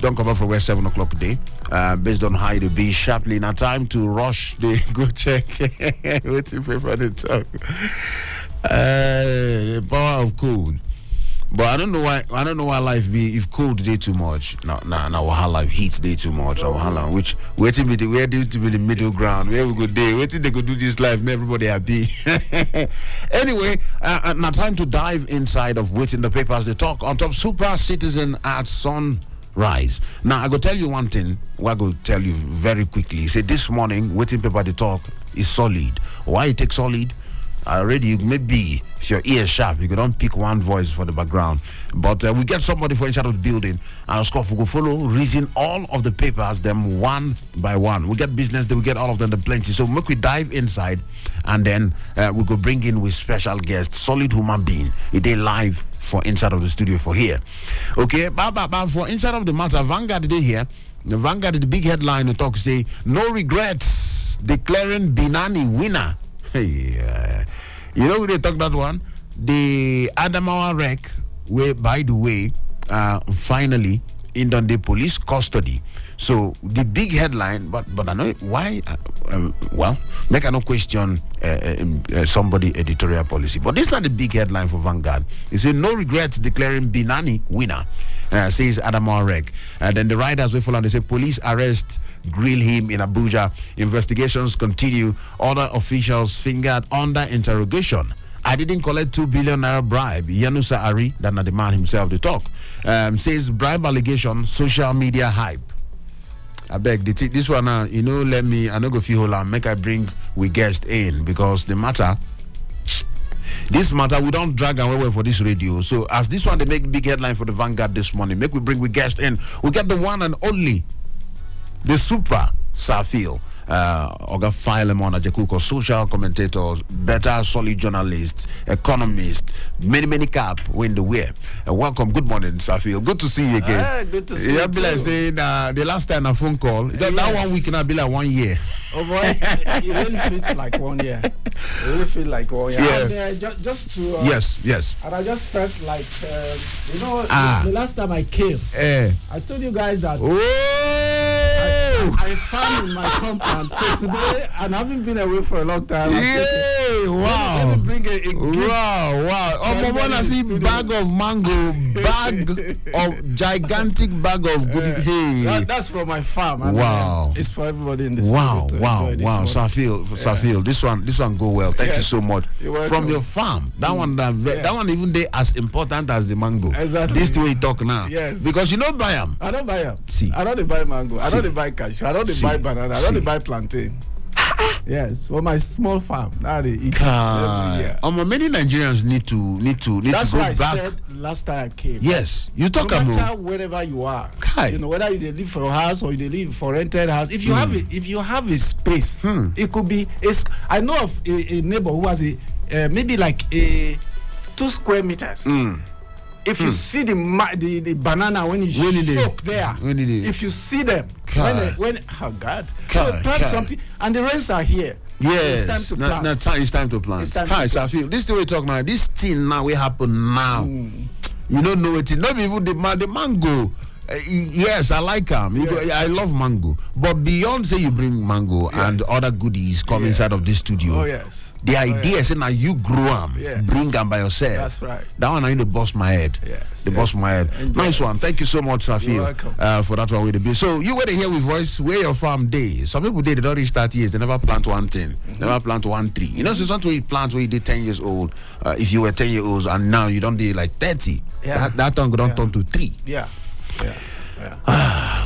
don't come up for where 7 o'clock today. Based on how it be sharply. Now time to rush. They go check. Waiting paper to talk. The power of cold. But I don't know why life be if cold day too much. Now how life heats day too much. Which waiting be where due to be the middle ground. Where we go day. Waiting they could do this life, make everybody happy. Anyway, now time to dive inside of waiting the papers they talk on top super citizen at sunrise. Now I go tell you one thing. I go tell you very quickly. Say this morning waiting paper they talk is solid. Why it takes solid? Already, maybe if your ear sharp, you can don't pick one voice for the background. But we get somebody for inside of the building, and of course we go follow, reason all of the papers, them one by one. We get business, then we get all of them, the plenty. So make we dive inside, and then we go bring in with special guest, solid human being. It is live for inside of the studio for here. Okay, but for inside of the matter, Vanguard today here. The Vanguard, the big headline to talk say no regrets, declaring Binani winner. Hey, you know who they talk that one? The Adamawa wreck, where by the way, finally in the police custody. So the big headline, but I know why. Well, make I no question somebody editorial policy, but this is not the big headline for Vanguard. It says no regrets declaring Binani winner. Says Adamawa wreck. Then the riders will follow. They say police arrest, grill him in Abuja. Investigations continue. Other officials fingered under interrogation. I didn't collect 2 billion naira bribe. Yanusa Ari, that not the man himself, they talk. Says bribe allegation, social media hype. I beg, this one, I no go feel hold make I bring we guest in because this matter, we don't drag away for this radio. So as this one, they make big headline for the Vanguard this morning. Make we bring we guest in. We get the one and only, the super Safil. Oga Filemon Ajekuko, social commentators, better solid journalist, economist, many cap win the wear. Welcome, good morning, Safil. Good to see you again. Good to see you. Be like saying the last time a phone call, that 1 week now be like 1 year. Oh boy, it really feels like 1 year. It really feels like 1 year. Yeah. And, just to yes. And I just felt like the last time I came, I told you guys that. I found in my compound. So today, and I haven't been away for a long time. Wow. Let me bring a gift. Wow. I want to see bag of mango, bag of gigantic bag of goodie. Hey. That's from my farm. Wow. It's for everybody in this. Wow. Safil, this one go well. Thank you so much. From your farm, that one even there as important as the mango. Exactly. This the way you talk now. Yes. Because you don't buy them. I don't buy them. See. I don't buy mango. I don't buy cashew. I don't buy banana. I don't buy plantain. Yes, for my small farm. Now they eat every year. Many Nigerians need to That's go why back. I said last time I came. Yes, you talk about no matter wherever you are. Kai. Whether you live for a house or you live for rented house. If you have a space, it could be. I know of a neighbor who has maybe like a 2 square meters. If you see the banana when it's soaked there, if you see them, oh God, so plant something, and the rains are here. Yes, it's time to plant. It's time to plant. I feel this is the way we talk now. This thing now will happen now. You don't know it. Not even the mango. Yes, I like them. I love mango. But beyond say you bring mango and other goodies come inside of this studio. Oh yes. The idea is now you grow them, bring them by yourself. That's right. That one I need to bust my head. Yes. Bust my head. Nice one. Thank you so much, Safil. You're welcome. For that one with the bill. So you were to hear with voice where your farm day. Some people they don't reach 30 years, they never plant one thing. Never plant one tree. You know, so something you plant when you did 10 years old, if you were 10 years old and now you don't do like 30. That one don't turn to 3. Yeah.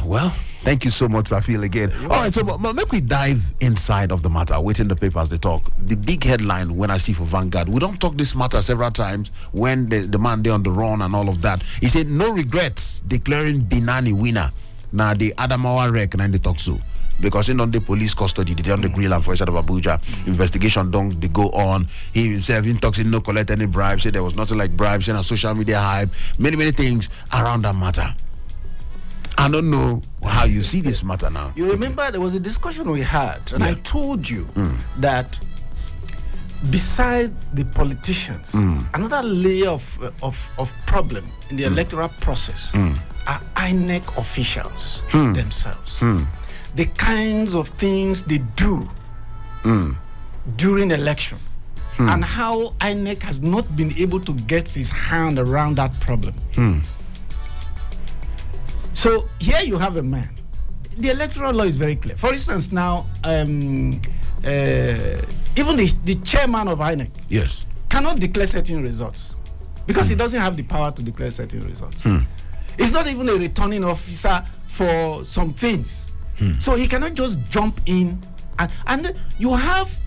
Well, thank you so much, Safil, again. All right, so but make we dive inside of the matter. Waiting the papers they talk. The big headline when I see for Vanguard, we don't talk this matter several times when the man there on the run and all of that. He said no regrets declaring Binani winner. Now the Adamawa wreck and they talk so. Because in on the police custody, they on the grill and for inside of Abuja. Investigation don't they go on. He himself in talks no collect any bribes. Say there was nothing like bribes and a social media hype. Many things around that matter. I don't know how you see this matter now. You remember there was a discussion we had, and I told you that beside the politicians, another layer of problem in the electoral process are INEC officials themselves. The kinds of things they do during election, and how INEC has not been able to get his hand around that problem. So here you have a man. The electoral law is very clear. For instance, now, even the chairman of INEC cannot declare certain results because he doesn't have the power to declare certain results. He's not even a returning officer for some things. So he cannot just jump in. And you have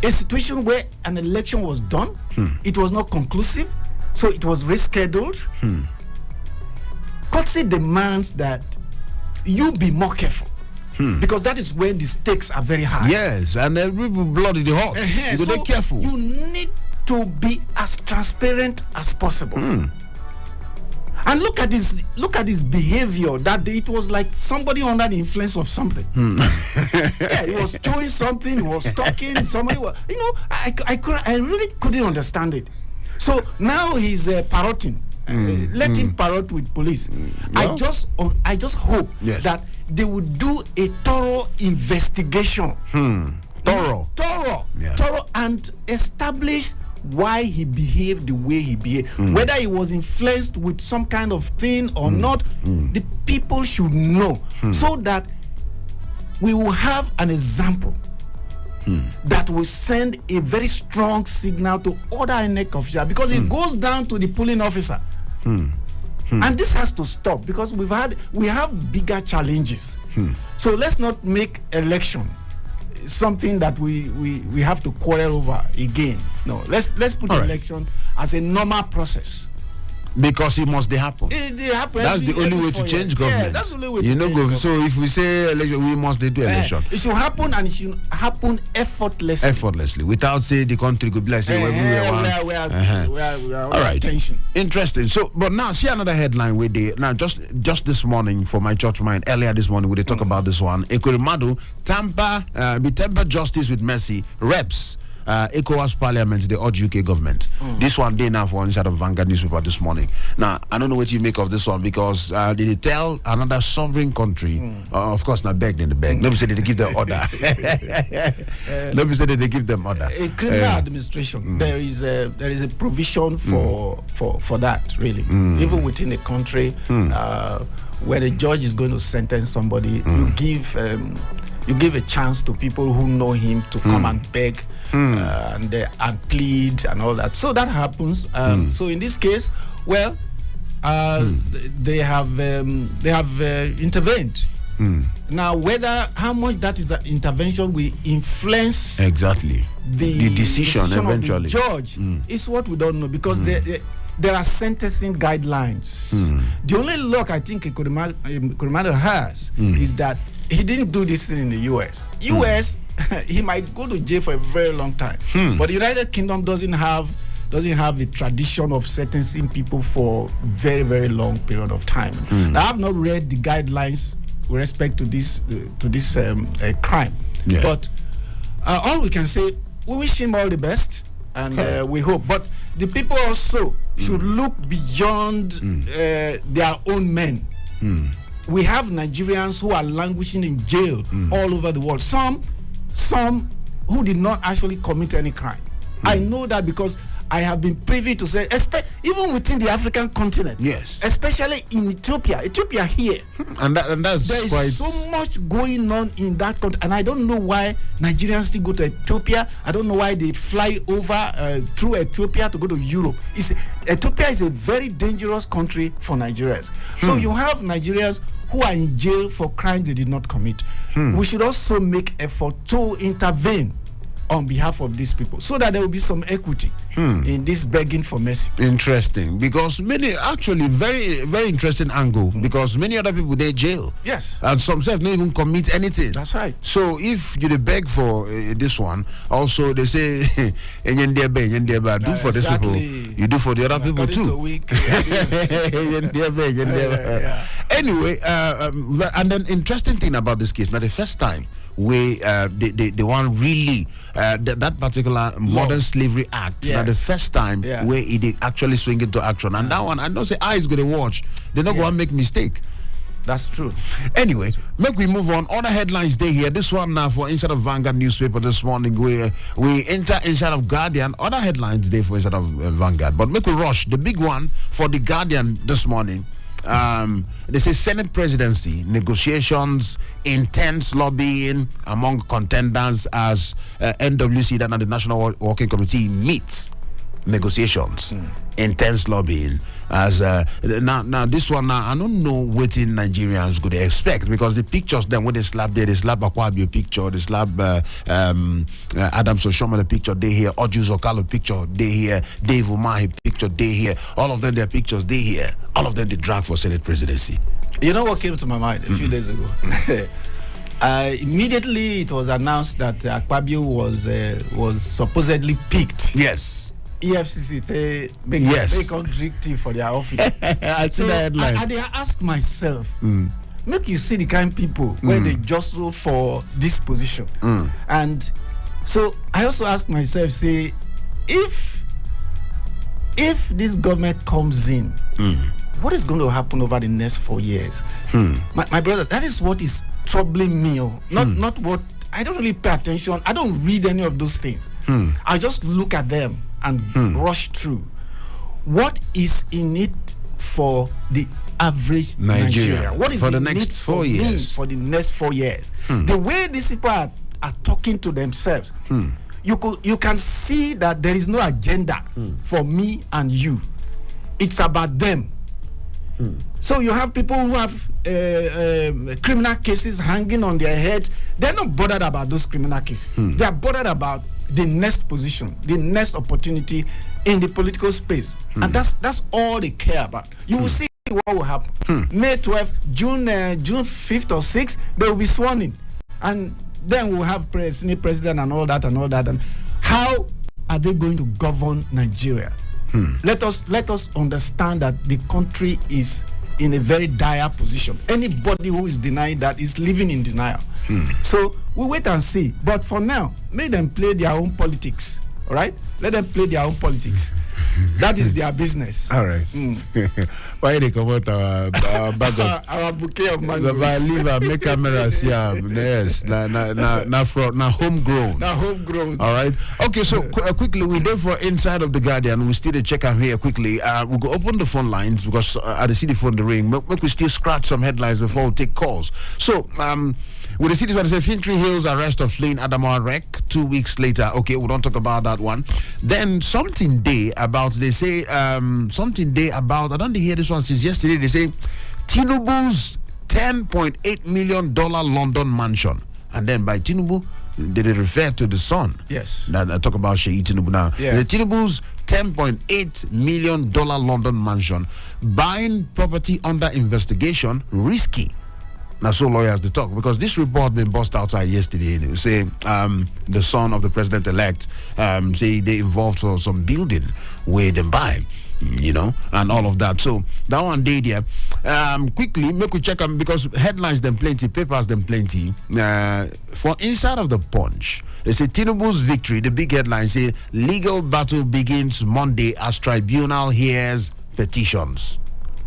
a situation where an election was done. It was not conclusive, so it was rescheduled. Courtesy demands that you be more careful, because that is when the stakes are very high. Yes, and people blood in the hot. You So be careful. you need to be as transparent as possible. And look at his behavior that day. It was like somebody under the influence of something. Yeah, he was chewing something, he was talking, somebody was, I really couldn't understand it. So now he's parroting. Let him parrot with police. I just hope that they would do a thorough investigation. Thorough, and establish why he behaved the way he behaved. Whether he was influenced with some kind of thing or not, the people should know, so that we will have an example that will send a very strong signal to other INEC officials, because it goes down to the polling officer. And this has to stop, because we have bigger challenges. So let's not make election something that we have to quarrel over again. No, let's put election as a normal process. Because it must happen. It happen. That's the only way to change government. Yeah, that's the only way to change government. So if we say election, we must do election. It should happen, and it should happen effortlessly. Effortlessly, without say the country could be like say we are all right. Attention. Interesting. So, but now see another headline with just this morning for my church mind. Earlier this morning, we did talk about this one. Ekurimadu temper justice with mercy. Reps. ECOWAS Parliament, they urge UK government. This one day now for inside of Vanguard newspaper this morning. Now, I don't know what you make of this one, because they tell another sovereign country, of course, not begged in the beg. Nobody said they give them order. Nobody said they give them order. In criminal administration, there is a provision for that, really. Even within a country, where the judge is going to sentence somebody, you give a chance to people who know him to come and beg and plead and all that. So that happens. So in this case, well, they have intervened. Now, how much that is an intervention will influence exactly the decision eventually of the judge is what we don't know, because there are sentencing guidelines. The only luck I think Ekurimadu has is that he didn't do this thing in the US. He might go to jail for a very long time. But the United Kingdom doesn't have the tradition of sentencing people for very, very long period of time. Now, I have not read the guidelines with respect to this crime. But all we can say, we wish him all the best, and we hope. But the people also should look beyond their own men. We have Nigerians who are languishing in jail all over the world. Some who did not actually commit any crime. I know that because I have been privy to say, even within the African continent, especially in Ethiopia here, and that's there is so much going on in that country, and I don't know why Nigerians still go to Ethiopia. I don't know why they fly over through Ethiopia to go to Europe. Ethiopia is a very dangerous country for Nigerians. So you have Nigerians who are in jail for crimes they did not commit. We should also make effort to intervene on behalf of these people, so that there will be some equity in this begging for mercy. Interesting, because very, very interesting angle, because many other people, they jail. Yes. And some self don't even commit anything. That's right. So if you beg for this one, also they say, do for these people, you do for the other people too. Anyway, and then interesting thing about this case, now the first time where the one really that particular modern slavery act. Yes. The first time where it actually swing into action, and that one I don't say eyes going to watch. They're not going to make mistake. That's true. Anyway, make we move on. Other headlines day here. This one now for inside of Vanguard newspaper this morning. We enter inside of Guardian. Other headlines day for inside of Vanguard. But make we rush. The big one for the Guardian this morning. They say Senate presidency negotiations, intense lobbying among contenders as NWC, that and the National Working Committee meets. Negotiations, intense lobbying. As now this one now I don't know what in Nigerians could expect, because the pictures then when they slap there, they slap Akwabio picture, they slap Adam Soshoma picture, they here Ojus Okalo picture, they here Dave Umahi picture, they here all of them their pictures, they here all of them they drag for Senate presidency. You know what came to my mind a few days ago? Immediately it was announced that Akpabio was supposedly picked. Yes. EFCC they can't drink tea for their office. I see that headline. I ask myself, make you see the kind of people when they jostle for this position. And so I also ask myself, say, if this government comes in, what is going to happen over the next 4 years? My brother, that is what is troubling me. Not what I don't really pay attention. I don't read any of those things. I just look at them and rush through. What is in it for the average Nigeria? What is for the in next it 4 for years? me for the next 4 years? The way these people are talking to themselves, you can see that there is no agenda for me and you. It's about them. So you have people who have criminal cases hanging on their head. They're not bothered about those criminal cases. They are bothered about the next position, the next opportunity in the political space, and that's all they care about. You will see what will happen. May 12th, June 5th or 6th, they will be sworn in, and then we'll have Senate president and all that. And how are they going to govern Nigeria? Let us understand that the country is in a very dire position. Anybody who is denying that is living in denial. So we wait and see. But for now, make them play their own politics. All right? Let them play their own politics. That is their business. All right. Why they come out our bag of our bouquet of mangoes? Make cameras here. Yes. Now homegrown. Now homegrown. All right. Okay. So quickly, we there for inside of the Guardian. We still check out here quickly. We go open the phone lines because I see the phone the ring. Make we still scratch some headlines before we take calls. So with the cities one say Fintry Hills arrest of fleeing Adamawa wreck 2 weeks later. Okay, we don't talk about that one. Then something day about they say something day about I don't hear this one since yesterday. They say Tinubu's $10.8 million London mansion, and then by Tinubu they refer to the son. Yes. That I talk about Sheyi Tinubu now. Yes. The Tinubu's $10.8 million London mansion, buying property under investigation, risky. Now, so lawyers they talk because this report been bust outside yesterday. They say the son of the president-elect say they involved for some building where they buy, and all of that. So that one day there. Quickly, make we check them because headlines them plenty, papers them plenty. For inside of the Punch, they say Tinubu's victory. The big headline say legal battle begins Monday as tribunal hears petitions.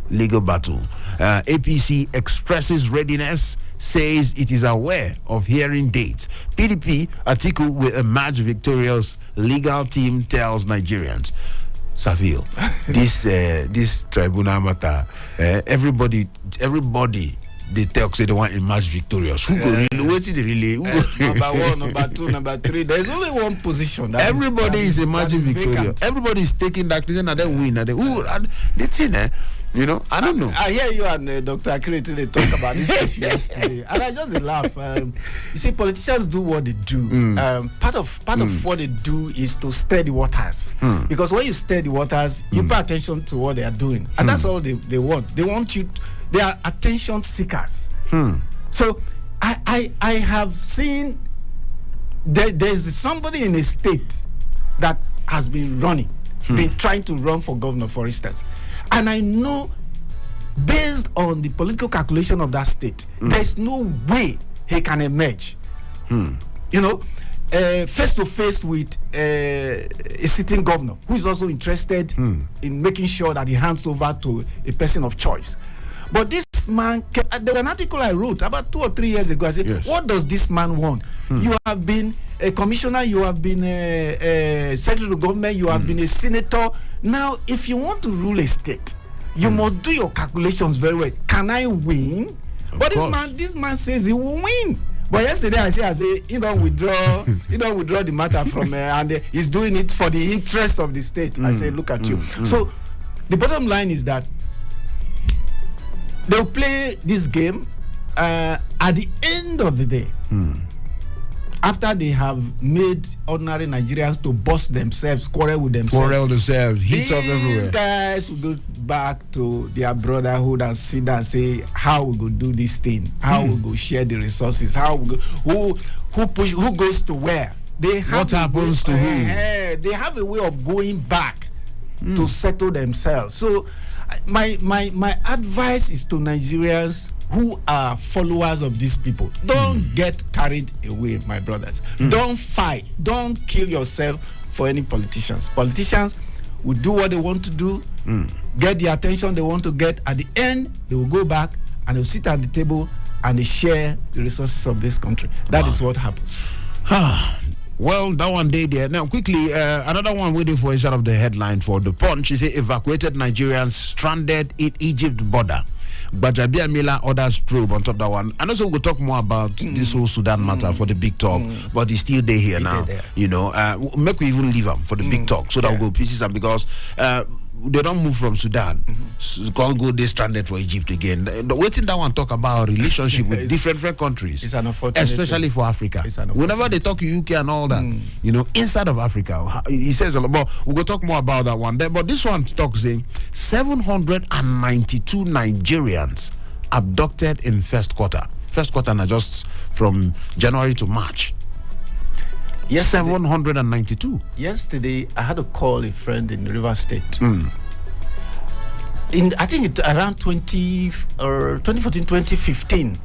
Legal battle. APC expresses readiness, says it is aware of hearing dates. PDP Atiku will emerge victorious. Legal team tells Nigerians. Saville, this tribunal matter, everybody they talk say they want to emerge victorious. Who go really? What's it really? Number one, number two, number three. There's only one position. Everybody is emerging victorious. Vacant. Everybody is taking that decision and then win. And the thing, I don't know. I hear you and Dr. Akiriti they talk about this issue yesterday, and I just laugh. You see, politicians do what they do. Part of what they do is to stir the waters. Because when you stir the waters, you pay attention to what they are doing, and that's all they want. They want you. They are attention seekers. So I have seen there's somebody in a state that has been running, been trying to run for governor, for instance. And I know, based on the political calculation of that state, there's no way he can emerge. You know, face to face with a sitting governor who is also interested in making sure that he hands over to a person of choice. But this man, there was an article I wrote about 2 or 3 years ago. I said, what does this man want? You have been a commissioner, you have been a secretary of government, you have been a senator. Now, if you want to rule a state, you must do your calculations very well. Can I win? But this man says he will win. But yesterday I say he don't withdraw the matter from and he's doing it for the interest of the state. I say, look at you. So the bottom line is that they'll play this game at the end of the day. After they have made ordinary Nigerians to bust themselves, quarrel themselves, heat up everywhere. These guys will go back to their brotherhood and sit down and say, how we go do this thing, how we go share the resources, how we go, who goes to where. What happens to who? They have a way of going back to settle themselves. So my advice is to Nigerians who are followers of these people, don't get carried away, my brothers. Don't fight. Don't kill yourself for any politicians. Politicians will do what they want to do, get the attention they want to get. At the end, they will go back and they'll sit at the table and they share the resources of this country. That is what happens. Well, that one day there. Now, quickly, another one waiting for inside of the headline for the Punch. She said evacuated Nigerians stranded in Egypt border. Bajabia Miller orders probe on top of that one. And also we'll talk more about this whole Sudan matter for the big talk. But he's still there here now. You know, make we even leave him for the big talk so that we'll go pieces and because they don't move from Sudan. Can't go they stranded for Egypt again. The waiting that one talk about relationship with different countries. It's an unfortunate especially for Africa. Whenever they talk UK and all that, you know, inside of Africa, he says a lot. But we'll go talk more about that one. But this one talks saying 792 Nigerians abducted in first quarter. First quarter now just from January to March. 792. Yesterday, I had to call a friend in River State. I think it's around 2014, 2015.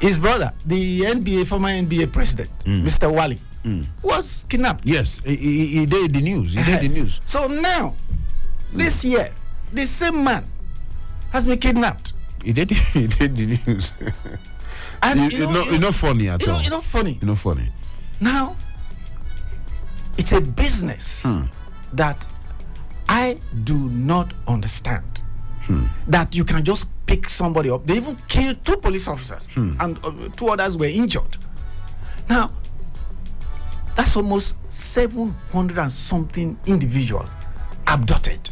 His brother, the former NBA president, Mr. Wali, was kidnapped. Yes, he did the news. So now, this year, the same man has been kidnapped. He did the news. And it's not funny at all. It's not funny. It's not funny. Now, it's a business that I do not understand. That you can just pick somebody up. They even killed 2 police officers and 2 others were injured. Now, that's almost 700 and something individuals abducted.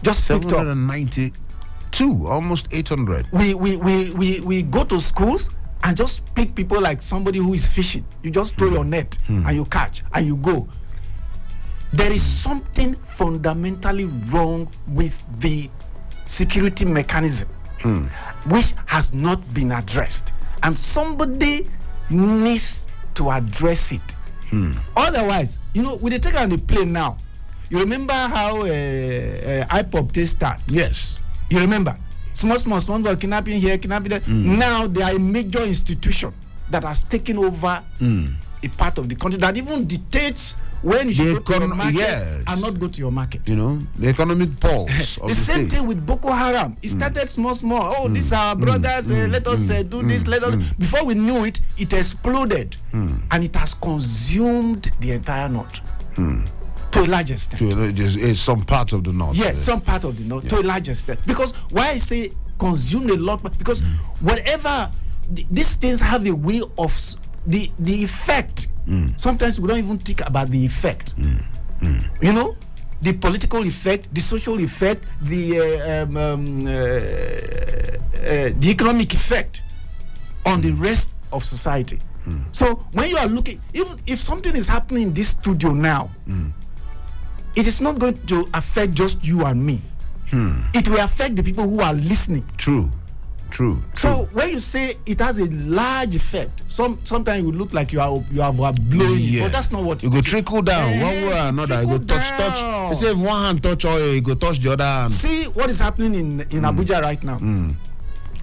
Just picked up. 792, almost 800. We go to schools and just pick people like somebody who is fishing. You just throw your net and you catch and you go. There is something fundamentally wrong with the security mechanism which has not been addressed. And somebody needs to address it. Otherwise, you know, with the take on the plane now, you remember how IPOP they start? Yes. You remember? Small kidnapping here, kidnapping there. Now they are a major institution that has taken over a part of the country that even dictates when you should go to your market and not go to your market. You know, the economic pulse of the same state. thing with Boko Haram. It started small. Oh, these are our brothers. Let us do this. Let us. Before we knew it, it exploded, and it has consumed the entire north. To a large extent. Some part of the north. Yes, some part of the north to a large extent. Because why I say consume a lot, because whatever these things have a way of the effect. Sometimes we don't even think about the effect. You know, the political effect, the social effect, the economic effect on the rest of society. So when you are looking, even if something is happening in this studio now, it is not going to affect just you and me. It will affect the people who are listening. True. So when you say it has a large effect, sometimes it will look like you have blowing it, but that's not what it go trickle down one way or another. It go touch. They say if one hand touch oil, it go touch the other hand. See what is happening in Abuja right now.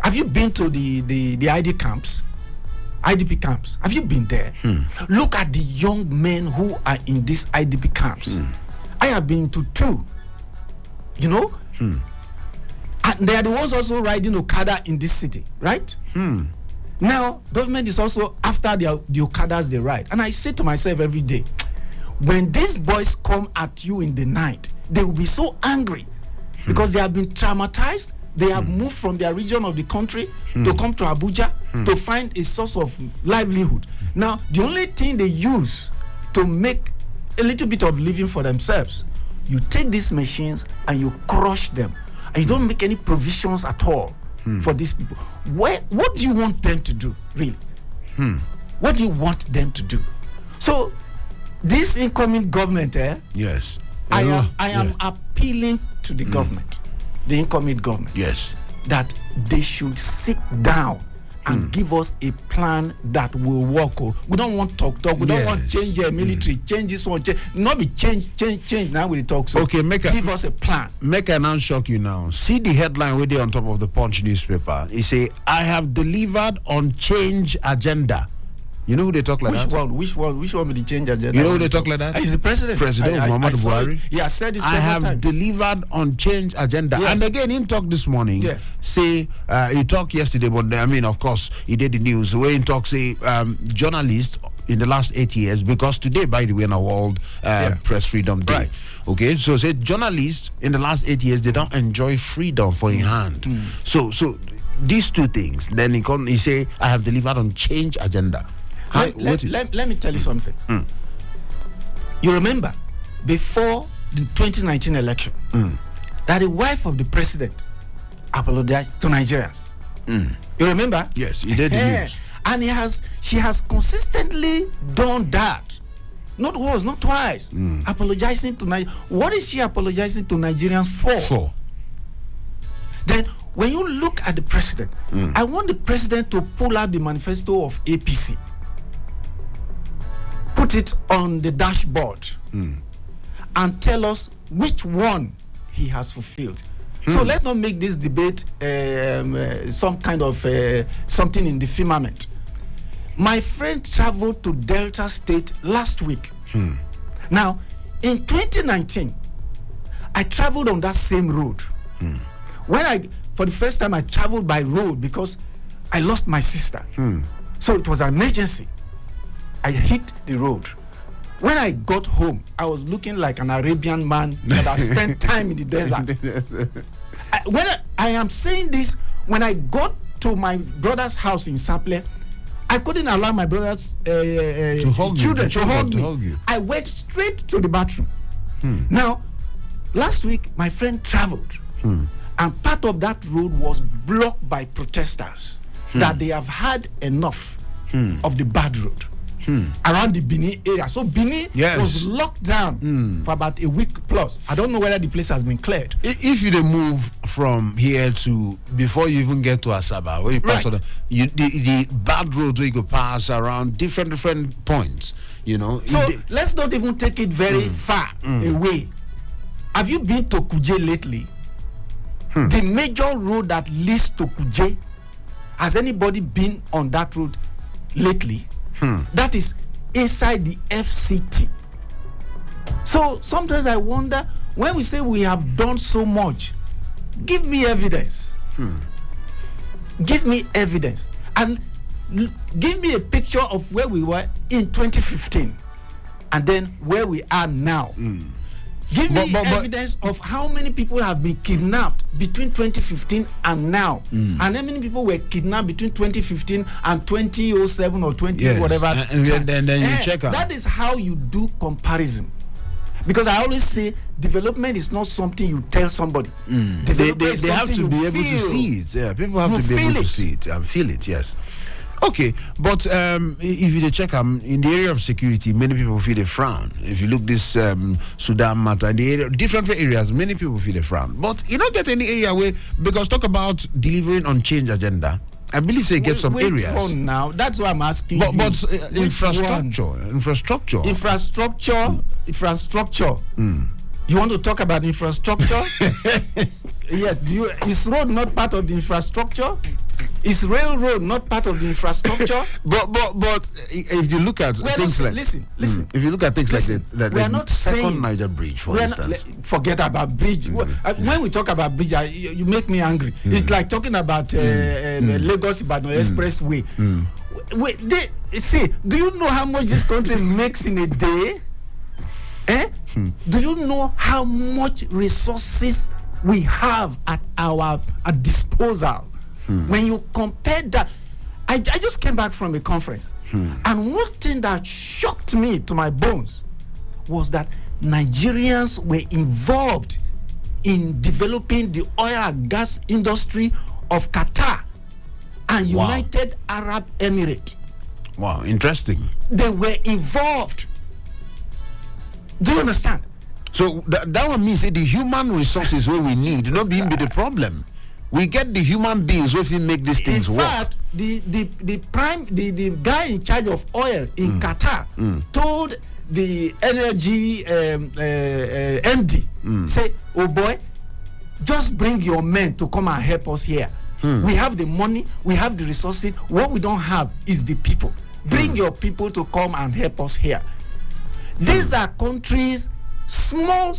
Have you been to the ID camps? IDP camps. Have you been there? Look at the young men who are in these IDP camps. I have been to 2. You know? And they are the ones also riding Okada in this city, right? Now, government is also after the Okadas they ride. And I say to myself every day, when these boys come at you in the night, they will be so angry because they have been traumatized. They have moved from their region of the country to come to Abuja to find a source of livelihood. Now, the only thing they use to make a little bit of living for themselves, you take these machines and you crush them, and you don't make any provisions at all for these people. What do you want them to do, really? What do you want them to do? So, this incoming government, Yes. I am appealing to the government, the incoming government, Yes. that they should sit down and give us a plan that will work. We don't want talk. We don't want change military, change this one, change. Not be change. Now we talk. So Okay, give us a plan. Make an shock you now. See the headline where they on top of the Punch newspaper. It say, I have delivered on change agenda. You know who they talk like that? Which one will the change agenda? You know who they talk like that? Is the president? President Muhammadu Buhari. He has said it I several have times. delivered on change agenda. Yes. And again, he talked this morning. Yes. Say, he talked yesterday, but I mean, of course, he did the news. Where he talks, say, journalists in the last 8 years, because today, by the way, in a World Press Freedom Day. Right. Okay, so say journalists in the last 8 years, they don't enjoy freedom for in hand. So these 2 things. Then he say, I have delivered on change agenda. Let me tell you something. You remember before the 2019 election that the wife of the president apologized to Nigerians. You remember? Yes, he did the news. And she has consistently done that. Not once, not twice. Apologizing to Nigeria. What is she apologizing to Nigerians for? Then when you look at the president, I want the president to pull out the manifesto of APC. Put it on the dashboard and tell us which one he has fulfilled. So let's not make this debate some kind of something in the firmament. My friend traveled to Delta State last week. Now, in 2019, I traveled on that same road. For the first time, I traveled by road because I lost my sister. So it was an emergency. I hit the road. When I got home, I was looking like an Arabian man that has spent time in the desert. I am saying this, when I got to my brother's house in Saple, I couldn't allow my brother's children to hug me. I went straight to the bathroom. Now, last week, my friend traveled, and part of that road was blocked by protesters that they have had enough of the bad road. Around the Benin area. So Benin was locked down for about a week plus. I don't know whether the place has been cleared. If you move from here to, before you even get to Asaba, where you pass on the bad roads where you go pass around different points, you know. So let's not even take it very far away. Have you been to Kuje lately? The major road that leads to Kuje, has anybody been on that road lately? That is inside the FCT. So sometimes I wonder, when we say we have done so much, give me evidence. Give me evidence. And give me a picture of where we were in 2015 and then where we are now. Give me evidence of how many people have been kidnapped between 2015 and now, and how many people were kidnapped between 2015 and 2007 or 20 whatever. And then you check out. That is how you do comparison. Because I always say development is not something you tell somebody. They have to be able to see it. Yeah, people have to be able to see it and feel it. Yes. Okay, but if you check in the area of security, many people feel a frown. If you look this Sudan matter, in the area, different areas, many people feel a frown. But you don't get any area where, because talk about delivering on change agenda, I believe they get some areas. One now, that's why I'm asking. But infrastructure. You want to talk about infrastructure? Yes. Is road not part of the infrastructure? Is railroad not part of the infrastructure? but if you look at things like listen. If you look at things Listen, like we are the not second saying Niger Bridge, for instance. Forget about bridge. When we talk about bridge, you make me angry. It's like talking about Lagos Ibadan Expressway. See, do you know how much this country makes in a day? Do you know how much resources we have at our disposal? When you compare that, I just came back from a conference, and one thing that shocked me to my bones was that Nigerians were involved in developing the oil and gas industry of Qatar and United Arab Emirates. Wow, interesting. They were involved. Do you understand? So that one means the human resources where we need not being the problem. We get the human beings who will make these things work. In fact, the guy in charge of oil in Qatar told the energy MD, say, oh boy, just bring your men to come and help us here. We have the money, we have the resources. What we don't have is the people. Bring your people to come and help us here. These are countries, small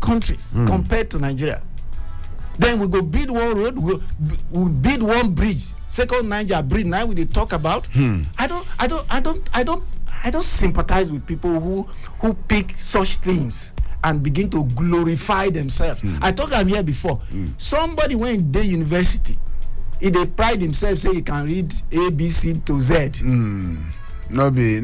countries compared to Nigeria. Then we go build one road, we build one bridge. Second Niger bridge. Now we dey talk about. I don't sympathize with people who pick such things and begin to glorify themselves. I talked about here before. Somebody went to university, he dey pride himself, say he can read A, B, C to Z. Not be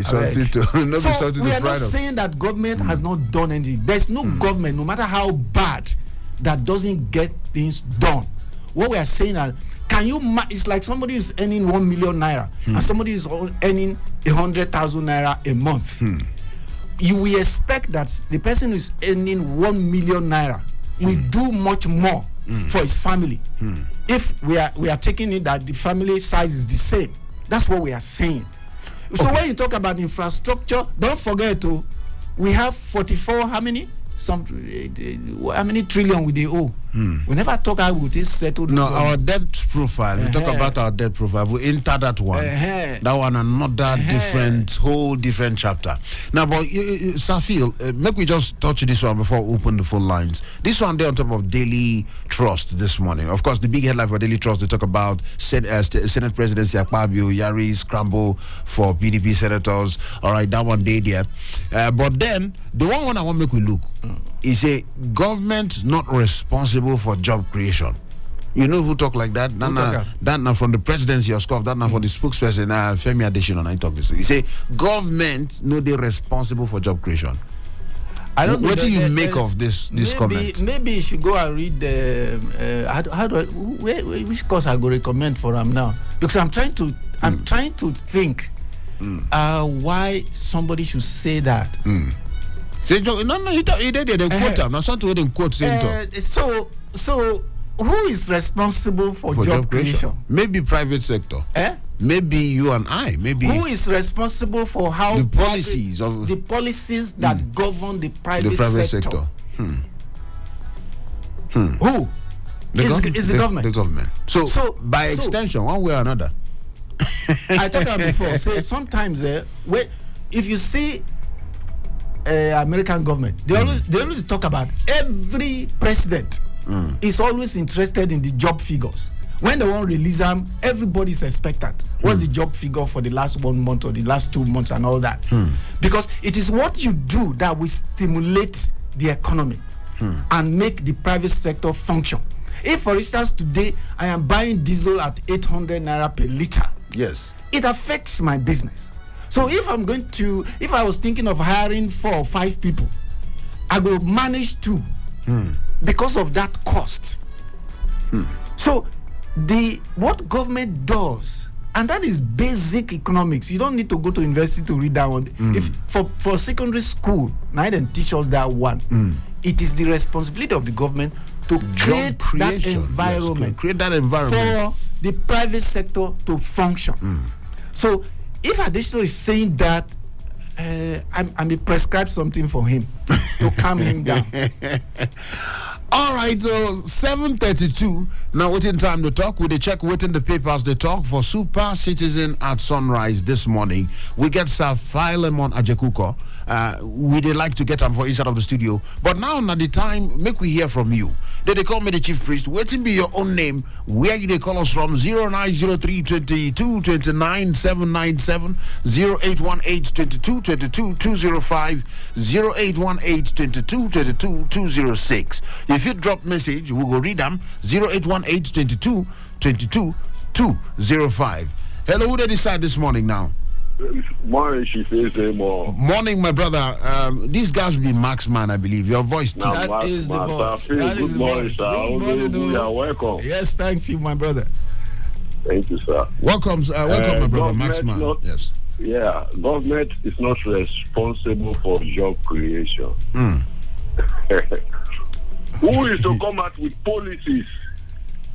something to so we are not saying that government has not done anything. There's no government, no matter how bad, that doesn't get things done. What we are saying is, it's like somebody is earning 1 million naira and somebody is earning 100,000 naira a month. You will expect that the person who is earning 1 million naira will do much more for his family. If we are taking it that the family size is the same. That's what we are saying. So when you talk about infrastructure, don't forget we have 44, how many trillion we they owe? We never talk how we just settled. No, our debt profile. We talk about our debt profile. We enter that one. That one another whole different chapter. Now, but Safil, make we just touch this one before we open the phone lines. This one there on top of Daily Trust this morning. Of course, the big headline for Daily Trust, they talk about Senate Presidency Akpabio, Yari scramble for PDP senators. All right, that one day there. But then the one I want to make we look is a government not responsible for job creation. You know who talk like that? That now from the presidency of SCOF, that now from the spokesperson Femi Adesina. I talk this. He say government no they responsible for job creation. I don't. What do you make of this comment? Maybe you should go and read which course I go recommend for him now, because I'm trying to think why somebody should say that. He did they quote him. Now something they quote so who is responsible for job creation? Maybe private sector. Maybe you and I. Maybe who is responsible for how the policies that govern the private sector? Who? Is the government. The government. So by extension, one way or another. I talked about before. Say sometimes if you see American government, they always talk about every president is always interested in the job figures. When they want to release them, everybody's expectant. What's the job figure for the last 1 month or the last 2 months and all that? Because it is what you do that will stimulate the economy and make the private sector function. If, for instance, today I am buying diesel at 800 naira per liter, yes, it affects my business. So if I was thinking of hiring 4 or 5 people, I will manage 2 because of that cost. So what government does, and that is basic economics. You don't need to go to university to read that one. If for secondary school, now they teach us that one. It is the responsibility of the government to create that environment, for the private sector to function. So if Adesina is saying that, I may prescribe something for him to calm him down. All right, so 7:32. Now, waiting time to talk. We check waiting the papers. They talk for Super Citizen at sunrise this morning. We get Sir Philemon Ajekuko. We did like to get him for inside of the studio. But now, at the time, make we hear from you. They call me the chief priest. Waiting be your own name. Where you they call us from? 0903 22 29 797 0818 22 22 205 0818 22 22 206. If you drop message, we will read them. 0818 22 22 205. Hello, who they decide this morning now? Morning, she says more. Morning, my brother. These guys will be marksman, I believe. Your voice too. That is the voice. That is the voice. Good morning, you are welcome. Yes, thank you, my brother. Thank you, sir. Welcome, my brother, marksman. Yes. Yeah, government is not responsible for job creation. Who is to come out with policies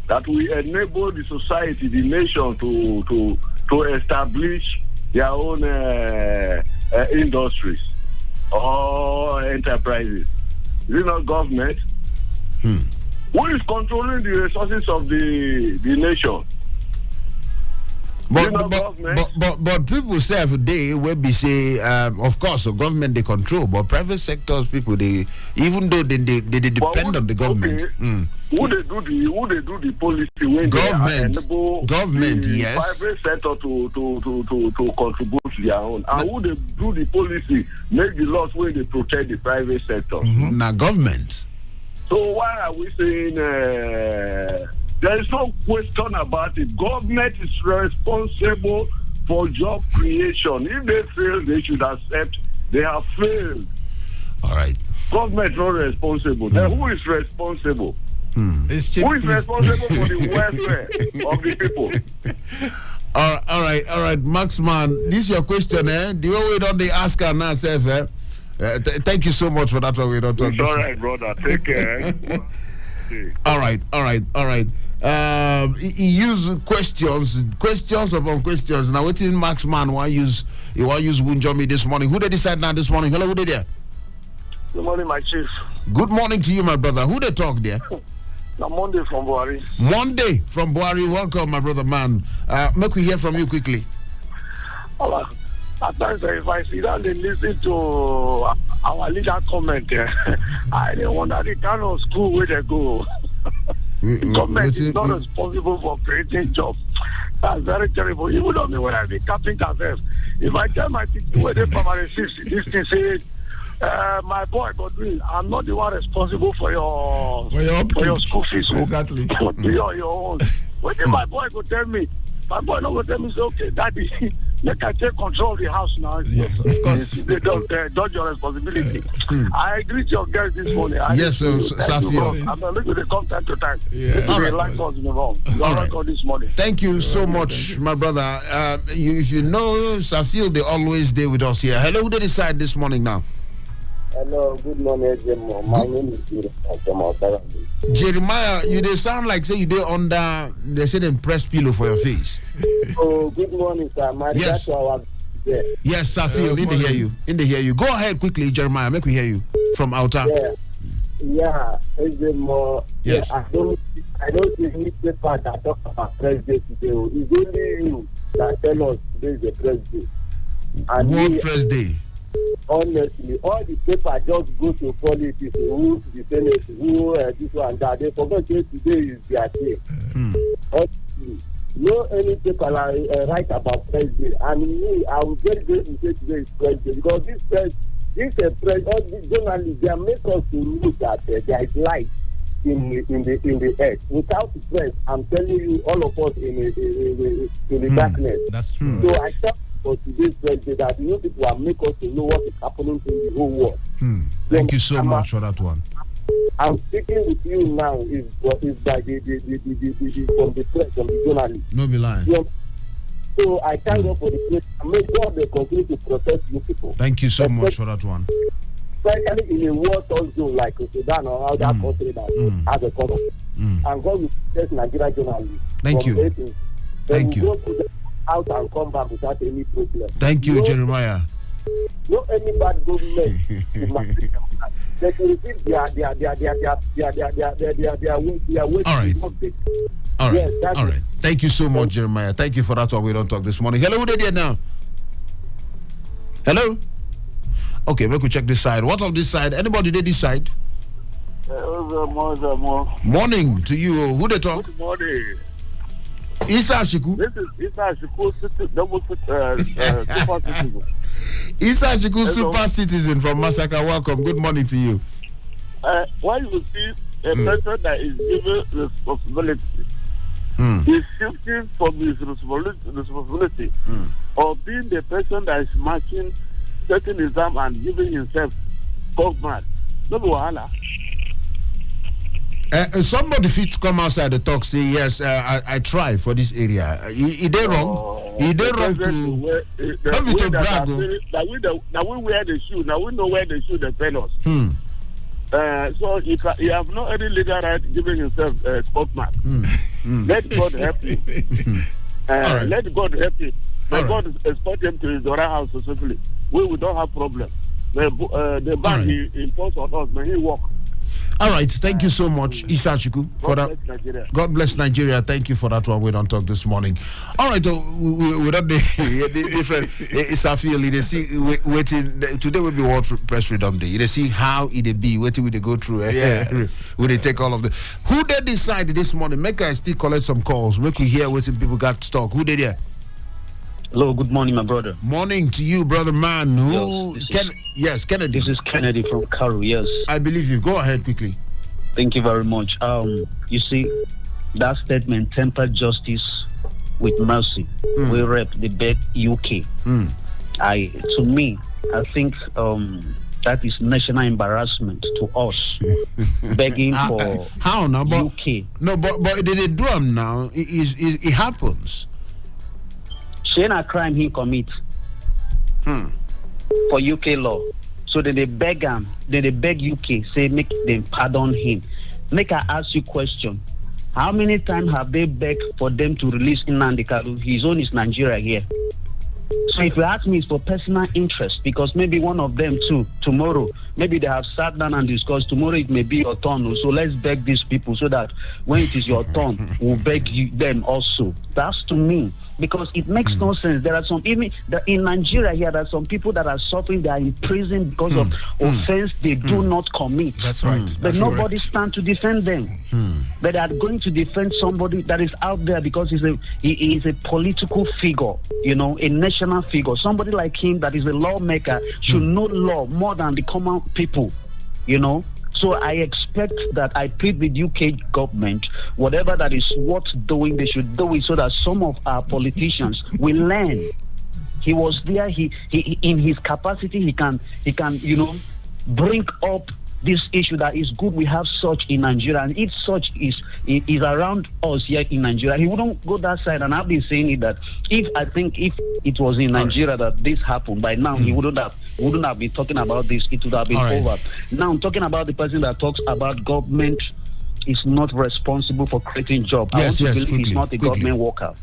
that will enable the society, the nation, to establish their own industries or enterprises? Is it not government? Who is controlling the resources of the nation? But people say every day where we say of course the government they control, but private sectors people they even though they depend on the government. Okay. Who they do the policy when government, the yes. private sector to contribute their own, and who they do the policy make the laws when they protect the private sector. Now government. So why are we saying there is no question about it? Government is responsible for job creation. If they fail, they should accept they have failed. All right. Government not responsible. Then who is responsible? Who is responsible for the welfare of the people? All right, Maxman. This is your question, eh? The way we don't they ask her now, self, eh? Thank you so much for that one. We don't talk. It's all right, brother. Take care. All right. He used questions upon questions. Now, waiting Maxman want use Wunjomi this morning. Who they decide now this morning? Hello, who they there? Good morning, my chief. Good morning to you, my brother. Who they talk there? Now, Monday from Buhari. Monday from Buhari. Welcome, my brother, man. Make we hear from you quickly. Hola. At times, if I sit down and listen to our leader comment, I wonder the kind of school where they go. Government is not responsible for creating jobs. That's very terrible. Even though me when I be carpenter self, if I tell my teacher where they primary six, this thing says, my boy Godwin, I'm not the one responsible for your school fees. Exactly. Your own. What did my boy go tell me? My boy not go tell me, say, okay, daddy, make I take control of the house now. Yes, of course. They don't dodge your responsibility. I agree to your guys this morning. Yes, sir, Safio. I'm going to come time to time. Yeah. All right. Like us in the wrong. All right. This morning. Thank you so much, my brother. If you know Safio, they always there with us here. Hello, who they decide this morning now? Hello, good morning, Ezemmuo. My name is Jeremiah. Jeremiah, you they sound like say you they under they say them press pillow for your face. Oh, good morning, sir. My yes. Yes, Safio, in the hear you. Go ahead quickly, Jeremiah. Make we hear you from outer. Yeah, Ezemmuo. Yes. I don't see any paper that talk about press day today. It's only you that tell us today is the press day. And what press day? Honestly, all the paper just go to politics, who the Senate, who this one that. They forgot that today is their day. Honestly, no any paper write about press day. And me, I will very grateful to say today is press day because this press, all these journalists, they make us to look that there is light in the earth. Without the press, I'm telling you, all of us in the darkness. That's true. So I thought for today's birthday that new people will make us to know what is happening in the whole world. Thank you so much for that one. I'm speaking with you now is by the from the press, from the journalists. No be lying. So I thank God for the press and make God they continue to protect you people. Thank you so much for that one. Especially in a war zone like Sudan or other country that has a country. And God will protect Nigeria journalists. Thank you. Thank you. Out and come back without any problem. Thank you, Jeremiah. No any bad government. they should receive their wage. All right. All right. Yes, All right. Thank you so much, Jeremiah. Thank you for that one. We don't talk this morning. Hello, who there now? Hello? Okay, we could check this side. What of this side? Anybody there this side? Morning to you. Who they talk? Good morning. Isa Shiku. This is Isa Shiku, super citizen. Isa Shiku, super citizen from Masaka. Welcome. Good morning to you. Why you see a person that is given responsibility, is shifting from his responsibility of being the person that is matching certain exam and giving himself man. No wahala. Somebody fit come outside the talk say yes. I try for this area. He did wrong. He did wrong to. Not be to brag. Now we wear the shoe. Now we know where the shoe they tell us. So he have no any legal right giving himself spokesman. Let God help you. Right. Let God help you. Let All God escort him to his daughter house specifically. We don't have problem. The ban All right. he imposed on us, man, he walk. All right, thank you so much, Isa Chiku, for that. bless Nigeria. God bless Nigeria. Thank you for that one. We don't talk this morning. All right, we don't the different. It's a feel. They see waiting. Today will be World Press Freedom Day. They see how it be waiting. Will they go through? Will they take all of the? Who they decide this morning? Make I still collect some calls. Make we hear waiting people got talk. Who did there? Hello, good morning, my brother. Morning to you, brother man. Who? Yes, Kennedy. This is Kennedy from Karu, yes. I believe you. Go ahead quickly. Thank you very much. You see, that statement, tempered justice with mercy. We rep the best UK. To me, I think that is national embarrassment to us. Begging for how now? But, UK. No, but they do them now. It happens. Saying a crime he commit for UK law. So then they beg him, then they beg UK, say make them pardon him. Make I ask you question. How many times have they begged for them to release Nnamdi Kanu? His own is Nigeria here. So if you ask me, it's for personal interest, because maybe one of them too, tomorrow, maybe they have sat down and discussed, tomorrow it may be your turn. So let's beg these people so that when it is your turn, we'll beg them also. That's to me. Because it makes no sense. There are some, even in Nigeria here, there are some people that are suffering, they are in prison because of offense they do not commit. That's right. But nobody stands to defend them. But they are going to defend somebody that is out there because he is a political figure, you know, a national figure. Somebody like him that is a lawmaker should know law more than the common people, you know. So I expect that I plead with UK government, whatever that is worth doing, they should do it so that some of our politicians will learn. He was there. He in his capacity, he can you know bring up this issue that is good. We have such in Nigeria, and if such is around us here in Nigeria, he wouldn't go that side. And I've been saying it that if it was in Nigeria that this happened, by now he wouldn't have been talking about this. It would have been over. Now I'm talking about the person that talks about government is not responsible for creating jobs. I want to believe quickly, he's not a government worker.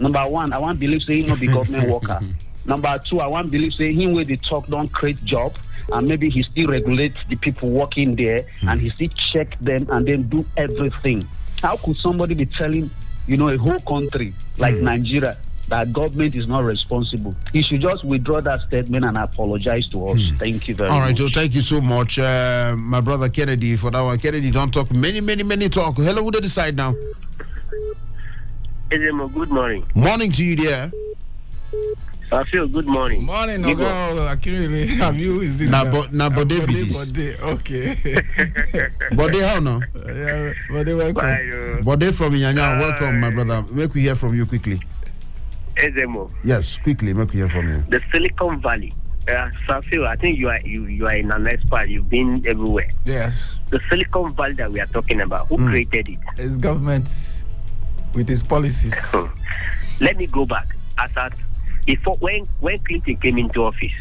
Number one, I want to believe say he not be government worker. Number two, I want to believe say him where they talk don't create job. And maybe he still regulates the people working there and he still check them and then do everything. How could somebody be telling, you know, a whole country like Nigeria that government is not responsible? He should just withdraw that statement and apologize to us. Thank you very much. All right, Joe, thank you so much, my brother Kennedy, for that one. Kennedy, don't talk. Many talk. Hello, who did decide now? Ezemmuo, good morning. Morning to you there. I feel good morning. Morning, Ogo. Akiri, have you? Is this? Bode be this. Okay. Bode, how now? Yeah, Bode, welcome. Bye, Bode from Inyanya, welcome, my brother. Make we hear from you quickly. Ezemmuo. Yes, quickly, make we hear from you. The Silicon Valley. Safio, I think you are an expert. You've been everywhere. Yes. The Silicon Valley that we are talking about, who created it? It's government with its policies. Let me go back. Before when Clinton came into office,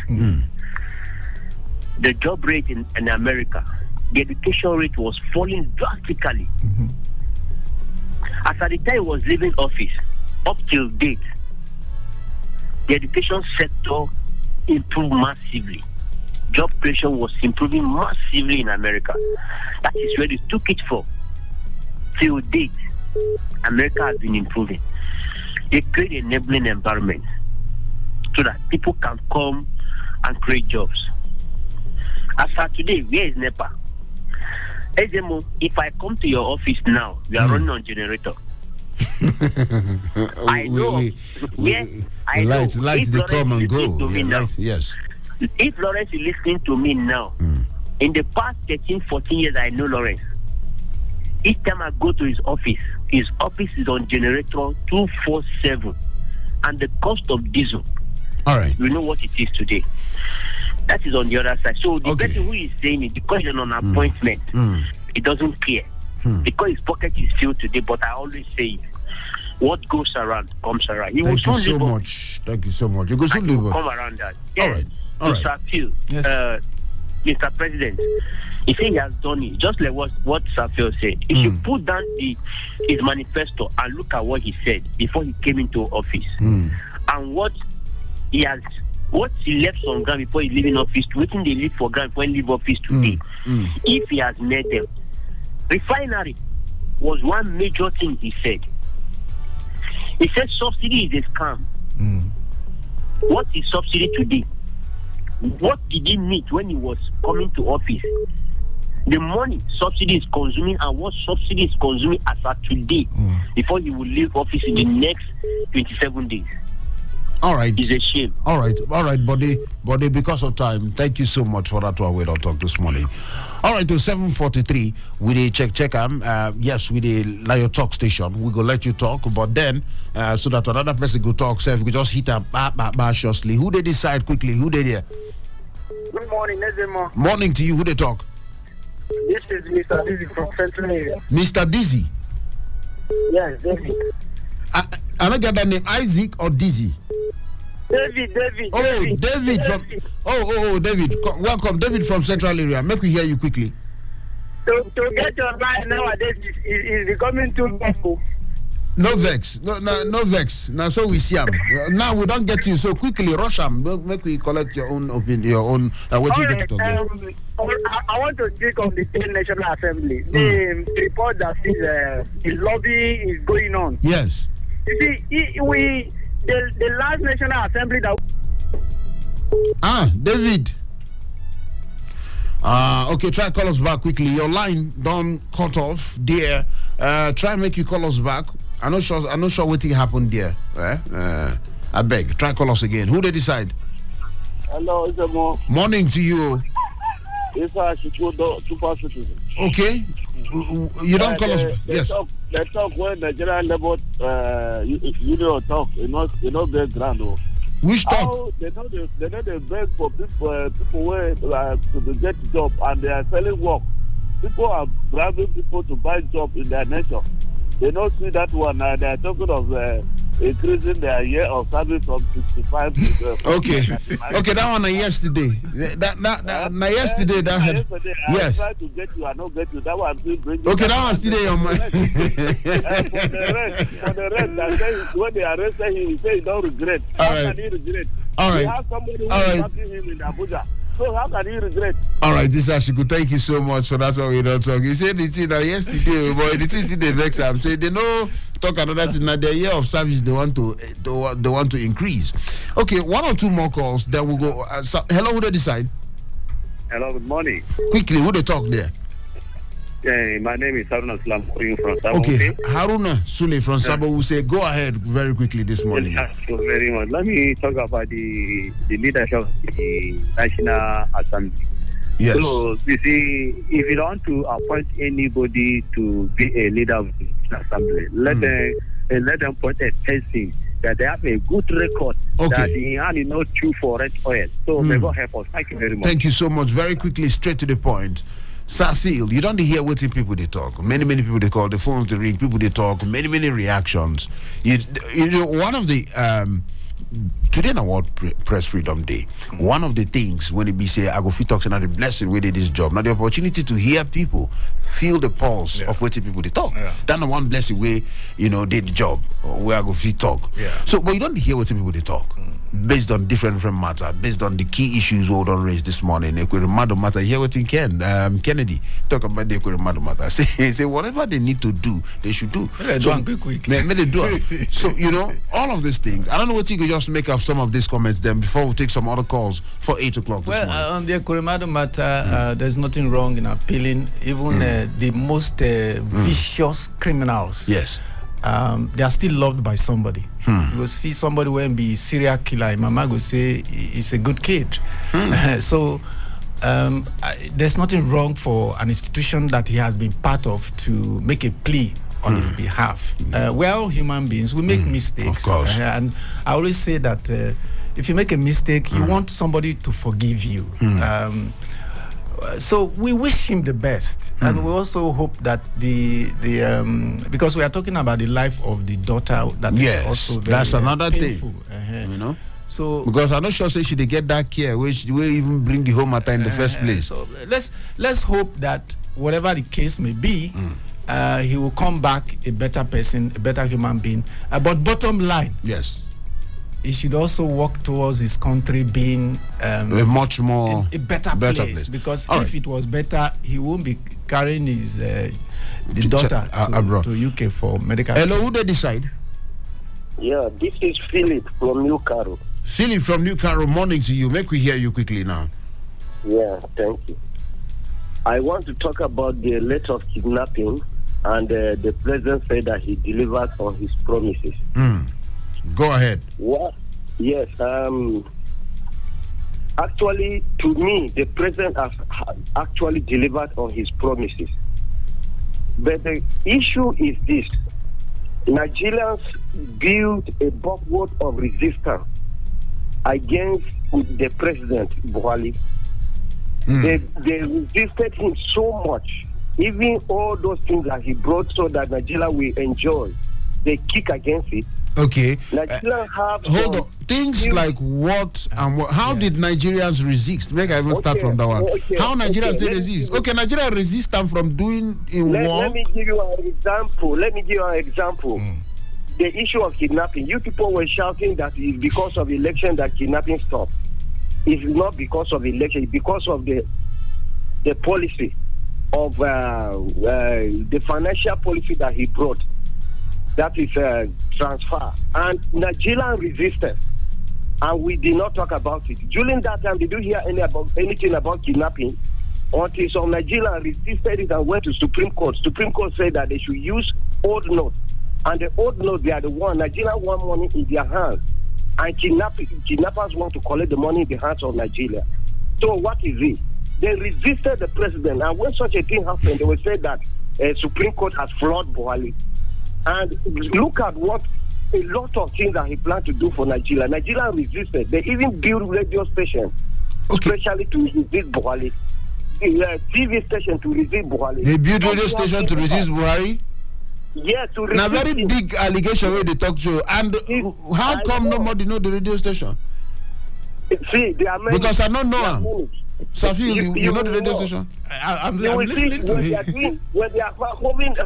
the job rate in America, the education rate was falling drastically. As at the time he was leaving office, up till date, the education sector improved massively. job creation was improving massively in America. That is where they took it from. Till date, America has been improving. They create an enabling environment so that people can come and create jobs. As for today, where is NEPA? Ezemmuo, if I come to your office now, we are running on generator. I know. Lights they come and go. Yes. If Lawrence is listening to me now, in the past 13, 14 years, I know Lawrence. Each time I go to his office is on generator 247. And the cost of diesel, all right, we know what it is today. That is on the other side. So the person who is saying it, because you're on appointment, he doesn't care. Because his pocket is filled today, but I always say, what goes around comes around. Thank you so much. Thank you so much. You go soon live. Come around that. Yes. All right. All right. Safil, Yes. Mr. President, he said he has done it, just like what Safil said. If you put down his manifesto and look at what he said before he came into office, and what he left on ground before he leaving office, waiting they leave for ground when he leave office today, if he has made them. Refinery was one major thing he said. He said subsidy is a scam. What is subsidy today? What did he meet when he was coming to office? The money subsidy is consuming and what subsidy is consuming as of today before he will leave office in the next 27 days. All right. It's a shame. All right, buddy, because of time, thank you so much for that one we don't talk this morning. All right, to 7:43, we dey check yes, we dey Lion Talk station. We go let you talk, but then so that another person go talk, so if we just hit a shortly. Who they decide quickly? Who they there? Good morning, Ezemmuo. Morning to you. Who they talk? This is Mr. Dizzy from Central Area. Mr. Dizzy. Yes, David. I don't get that name. Isaac or Dizzy? David. Oh, David from. Oh, David. Welcome, David from Central Area. Make we hear you quickly. To get your line nowadays is becoming too painful. No vex. No vex. Now, so we see him. Now we don't get you so quickly. Rush him. Make we collect your own opinion, your own. What you get to talk I want to speak of the State National Assembly. The report that says the lobby is going on. Yes. You see, the last National Assembly that. David. Okay, try call us back quickly. Your line don't cut off there. Try make you call us back. I'm not sure what happened there. I beg. Try call us again. Who they decide? Hello, Ezemmuo. Morning to you. It's super citizen. Okay. You don't call us. Yes. They talk when Nigerian Labour Union talk. You know the grand. Which talk? How they know they beg for people where to get job and they are selling work. People are bribing people to buy job in their nation. They don't see that one. They are talking of increasing their year of service from 65 to okay, that one yesterday. That yesterday. That had, yes. I try to get you. I don't get you. That one still bring. Okay, that one today on my. For the rest, that say when they arrested him, he say he don't regret. How can he regret? All right. He has somebody who is backing him in Abuja. So how can he regret? All right, this Ashiku, thank you so much for that one we don't talk. You said the thing that yesterday, boy, the thing still they vex. I'm saying they know talk another thing. Now their year of service they want to increase. Okay, one or two more calls. Then we'll go. Hello, who they decide? Hello, good morning. Quickly, who they talk there? Yeah, my name is Haruna Sulam calling from Sabo. Okay, Haruna Sule from Sabo will say, go ahead very quickly this morning. Thank you very much. Let me talk about the leadership of the National Assembly. Yes. So, you see, if you don't want to appoint anybody to be a leader of the National Assembly, let them point a person that they have a good record, that the hand is not too for red oil. So, may God help us. Thank you very much. Thank you so much. Very quickly, straight to the point. Safil, you don't hear what people they talk. Many people they call, the phones they ring, people they talk, many reactions. You know, one of the today na World Press Freedom Day. One of the things when it be say I go fit talk and the blessing we did this job. Now the opportunity to hear people feel the pulse of what people they talk. That's the one blessing way, you know, did the job where I go fit talk. So but you don't hear what people they talk. based on different matter, based on the key issues we don't raise this morning. Equirimado matter. Hear what in Kennedy talk about the Equirimado matter. Say whatever they need to do, they should do. They do quick. May they do it. So all of these things. I don't know what you could just make of some of these comments then before we take some other calls for 8 o'clock. Well, on the Equirimado matter, there's nothing wrong in appealing. Even the most vicious criminals. Yes. They are still loved by somebody. You will see somebody when be serial killer, mama go say he's a good kid. So there's nothing wrong for an institution that he has been part of to make a plea on his behalf. We're all human beings. We make mistakes. Of course. And I always say that if you make a mistake, you want somebody to forgive you. So we wish him the best, and we also hope that the because we are talking about the life of the daughter that is also very, that's another painful. thing. So because I'm not sure say she they get that care which will even bring the home matter in the first place. So let's hope that whatever the case may be, he will come back a better person, a better human being. But bottom line, yes, he should also work towards his country being a much more a better place. Because if it was better, he won't be carrying his the daughter to UK for medical care. Hello, who they decide? Yeah, this is Philip from New Carroll. Philip from New Carroll, morning to you. Make we hear you quickly now. Yeah, thank you. I want to talk about the letter of kidnapping, and the president said that he delivered on his promises. Go ahead. What? Yes. Actually, to me, the president has actually delivered on his promises. But the issue is this: Nigerians built a bulwark of resistance against the president Buhari. They resisted him so much, even all those things that he brought so that Nigeria will enjoy. They kick against it. Okay. Hold on. Things like what and what? How did Nigerians resist? Make I even start from that one. How Nigerians did resist? Okay, Nigeria resist them from doing in war. Let me give you an example. The issue of kidnapping. You people were shouting that it's because of election that kidnapping stopped. It's not because of election. It's because of the policy of the financial policy that he brought. That is transfer. And Nigeria resisted. And we did not talk about it. During that time, did you hear anything about kidnapping? Until some Nigerians resisted it and went to Supreme Court. Supreme Court said that they should use old notes. And the old notes, they are the one. Nigeria want money in their hands. And kidnappers want to collect the money in the hands of Nigeria. So what is it? They resisted the president. And when such a thing happened, they will say that Supreme Court has flawed Buhari. And look at what a lot of things that he planned to do for Nigeria. Nigeria resisted. They even built radio stations, especially to resist Buhari. TV station to resist Buhari. They built radio station to resist Buhari? Yes, to resist. Now, very big allegation where they talk to. And how come nobody know the radio station? See, there are many. Because I don't know him. Safi, you know the radio station? I'm listening to him. When they are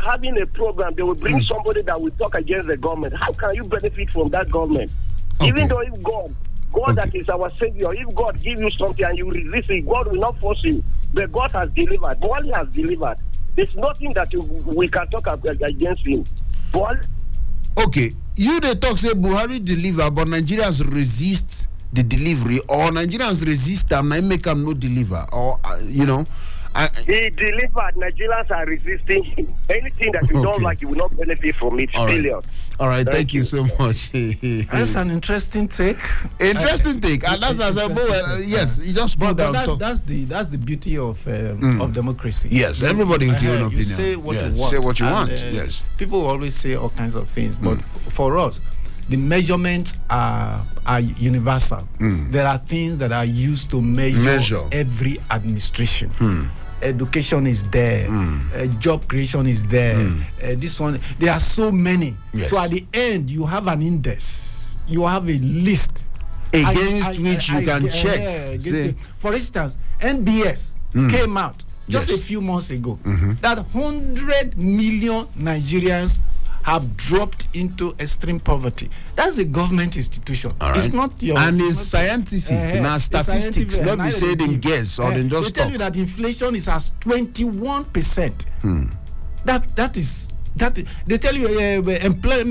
having a program, they will bring somebody that will talk against the government. How can you benefit from that government? Even though if God that is our savior, if God gives you something and you resist it, God will not force you. But God has delivered. Buhari has delivered. There's nothing that we can talk against him. Okay, they talk say Buhari deliver, but Nigerians resist the delivery, or Nigerians resist them and make them not deliver, or he delivered. Nigerians are resisting him. Anything that you don't like, you will not benefit from it. All right, thank you so much. That's an interesting take. And that's yes, you just go down. That's the beauty of democracy. Yes, everybody with your own opinion. You say what you want. Say what you want. Yes. People always say all kinds of things, but for us, the measurements are universal. There are things that are used to measure every administration. Education is there. Job creation is there. This one, there are so many. Yes. So at the end, you have an index. You have a list against which you can check. For instance, NBS came out just a few months ago that 100 million Nigerians have dropped into extreme poverty. That's a government institution. All right. It's not your... And it's scientific. Now statistics, not be said in guess or in just they tell you that inflation is at 21%. They tell you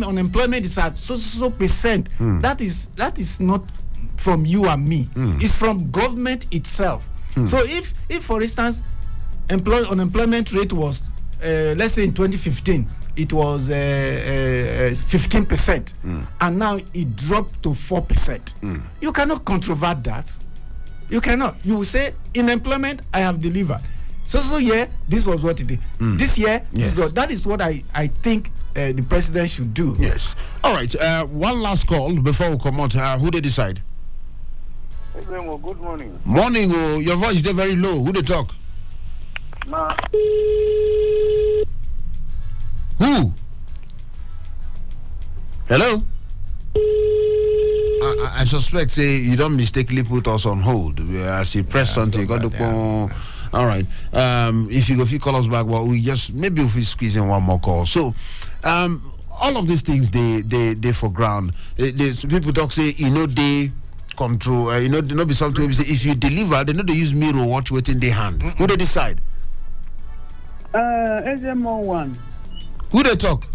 unemployment is at so percent. That is not from you and me. It's from government itself. So if for instance unemployment rate was let's say in 2015 it was 15%, and now it dropped to 4%. You cannot controvert that. You cannot. You will say in employment I have delivered. So year this was what it did. This year this is what, that is what I think the president should do. Yes. All right. One last call before we come out. Who they decide? Ezemmuo, good morning. Morning. Oh, your voice is very low. Who they talk? Nah. Who? Hello? I suspect say you don't mistakenly put us on hold. As you press something, got the phone. All right. If you call us back, well, maybe if we squeeze in one more call. So, all of these things they for ground. People talk say they control. There not be something we say if you deliver, they know they use mirror watch waiting their hand. Who they decide? Ezemmuo one. Who they talk?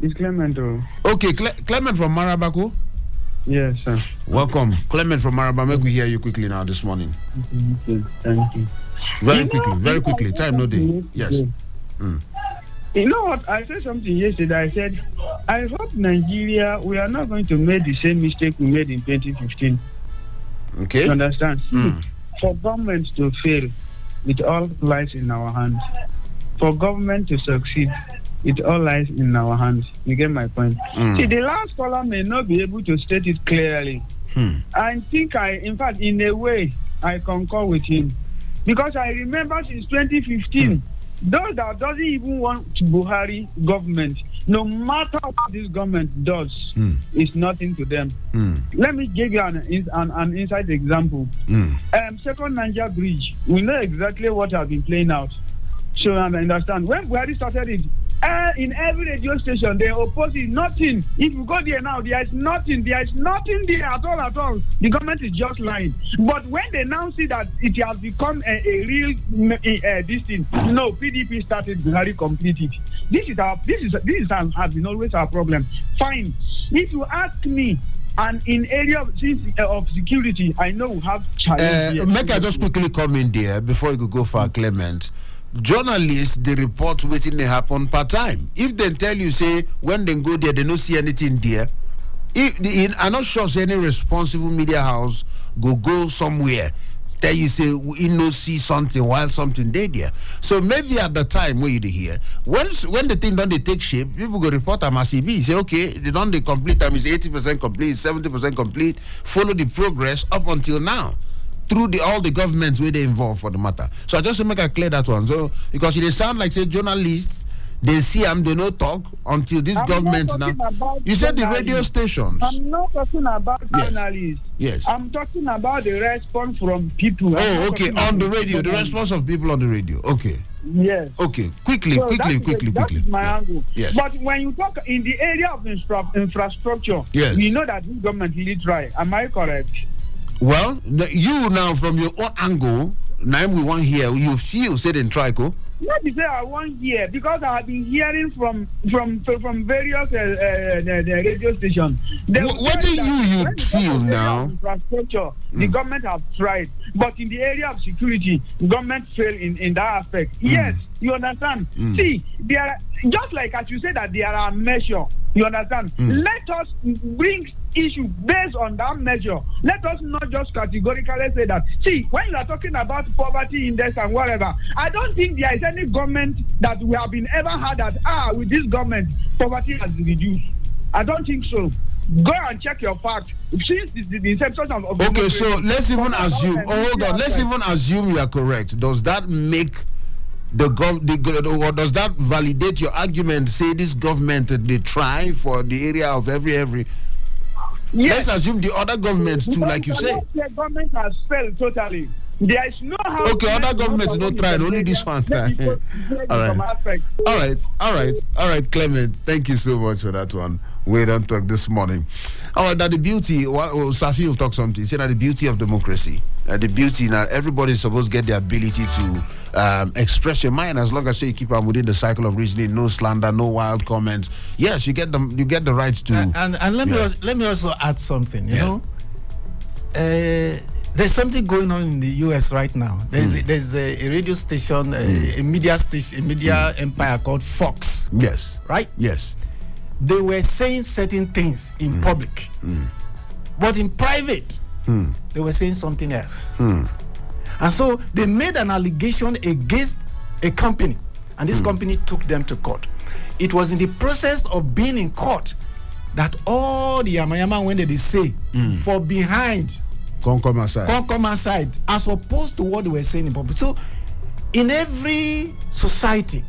It's Clement. Okay, Clement from Marabako. Yes, sir. Welcome, Clement from Maraba. Make we hear you quickly now this morning. Thank you. Very quickly. Time no day. Yes. You know what? I said something yesterday. I said, I hope Nigeria, we are not going to make the same mistake we made in 2015. Okay. You understand? For government to fail, it all lies in our hands. For government to succeed, it all lies in our hands. You get my point? See, the last caller may not be able to state it clearly. I think in fact, in a way, I concur with him. Because I remember since 2015, those that doesn't even want Buhari government, no matter what this government does, it's nothing to them. Let me give you an inside example. Second Niger Bridge, we know exactly what has been playing out. So I understand. When Buhari started it, in every radio station, they oppose it. Nothing. If you go there now, there is nothing. There is nothing there at all. The government is just lying. But when they now see that it has become a real this thing, PDP started, Buhari completed. This has been always our problem. Fine. If you ask me, and in area of security, I know we have challenges. Make I just quickly come in there before you go for Clement. Journalists, they report waiting they happen part time. If they tell you, say, when they go there, they don't see anything there. I'm not sure say any responsible media house go somewhere. Tell you, say, we no see something while something there. So maybe at the time where you hear, when the thing don't they take shape, people go report them as CB. Say, okay, they don't they complete time is 80% complete, 70% complete. Follow the progress up until now. Through all the governments where they involved for the matter. So I just to make it clear that one. So because it sound like say journalists, they see them, they no talk until this government now. You said the radio stations. I'm not talking about journalists. Yes. I'm talking about the response from people. Oh, okay. On the radio, the response of people on the radio. Okay. Yes. Okay. Quickly. That is my angle. Yes. But when you talk in the area of infrastructure, we know that this government really try. Am I correct? Well, you now from your own angle, now we want here, you feel say then try go. Not to say I want here because I have been hearing from various radio stations. What do you feel now? Infrastructure, the government have tried, but in the area of security, the government failed in that aspect. Yes, you understand. See, there are, just like as you say that there are measures. You understand? Let us bring issue based on that measure. Let us not just categorically say that. See, when you are talking about poverty index and whatever, I don't think there is any government that we have been ever had that with this government poverty has reduced. I don't think so. Go and check your facts. Since the inception of okay, so let's even assume. Hold on. Let's even assume you are correct. Does that make or does that validate your argument? Say this government they try for the area of every. Yes. Let's assume the other governments too, like you say. The government has failed totally. There is no how. Okay, other governments not tried. Only this one tried. All right, Clement. Thank you so much for that one. We don't talk this morning. All right, that the beauty. Safi will talk something. He said that the beauty of democracy, the beauty now everybody is supposed to get the ability to express your mind as long as you keep on within the cycle of reasoning. No slander, no wild comments. Yes, you get them. You get the right to. And let me also add something. You know, there's something going on in the U.S. right now. There's a radio station, a media station, a media empire called Fox. Yes. Right. Yes. They were saying certain things in public, but in private, they were saying something else. And so they made an allegation against a company, and this company took them to court. It was in the process of being in court that all the yamayama when they say for behind come aside, as opposed to what they were saying in public. So in every society,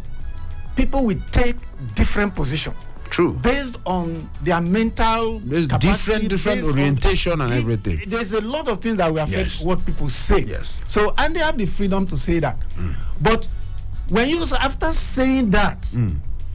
people will take different positions. True. Based on their mental capacity, different orientation and everything. There's a lot of things that will affect what people say. Yes. So, and they have the freedom to say that. But when you, after saying that,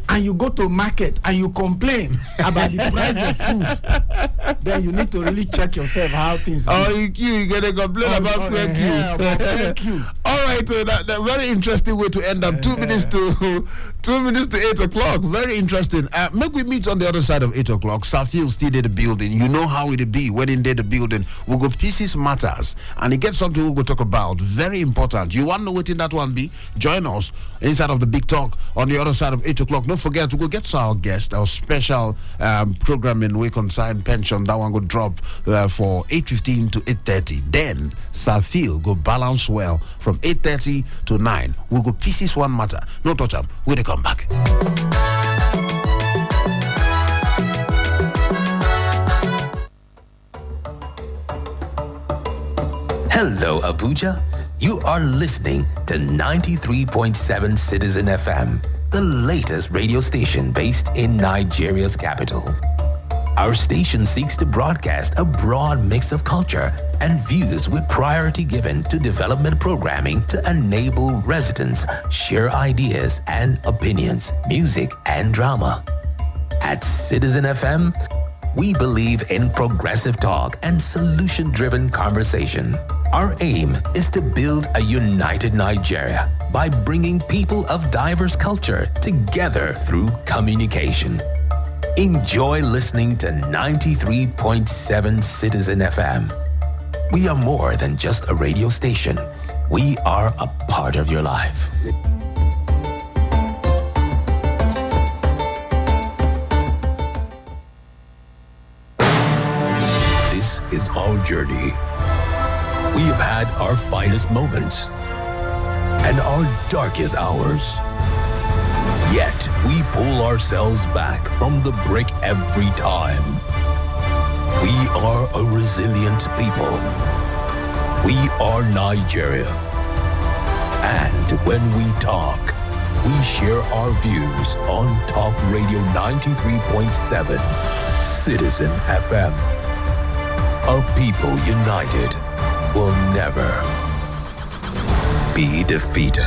and you go to market and you complain about the price of food, then you need to really check yourself how things are. You get a complaint about fuel queue. All right, that very interesting way to end up. 2 minutes to 8 o'clock. Very interesting. Make we meet on the other side of 8 o'clock. Southfield still did the building. You know how it be when in there the building. We'll go pieces matters, and it gets something we'll go talk about. Very important. You want to know what in that one be? Join us inside of the big talk on the other side of 8 o'clock. Don't forget to go get to our guest, our special programming we consign pension. That one go drop for 8:15 to 8:30. Then Southfield go balance well from 8:30 to 9. We'll go pieces one matter. No touch up. We'll come back. Hello, Abuja. You are listening to 93.7 Citizen FM, the latest radio station based in Nigeria's capital. Our station seeks to broadcast a broad mix of culture and views with priority given to development programming to enable residents share ideas and opinions, music and drama. At Citizen FM, we believe in progressive talk and solution-driven conversation. Our aim is to build a united Nigeria by bringing people of diverse culture together through communication. Enjoy listening to 93.7 Citizen FM. We are more than just a radio station. We are a part of your life. This is our journey. We have had our finest moments and our darkest hours. Yet we pull ourselves back from the brink every time. We are a resilient people. We are Nigeria. And when we talk, we share our views on Talk Radio 93.7 Citizen FM. A people united will never be defeated.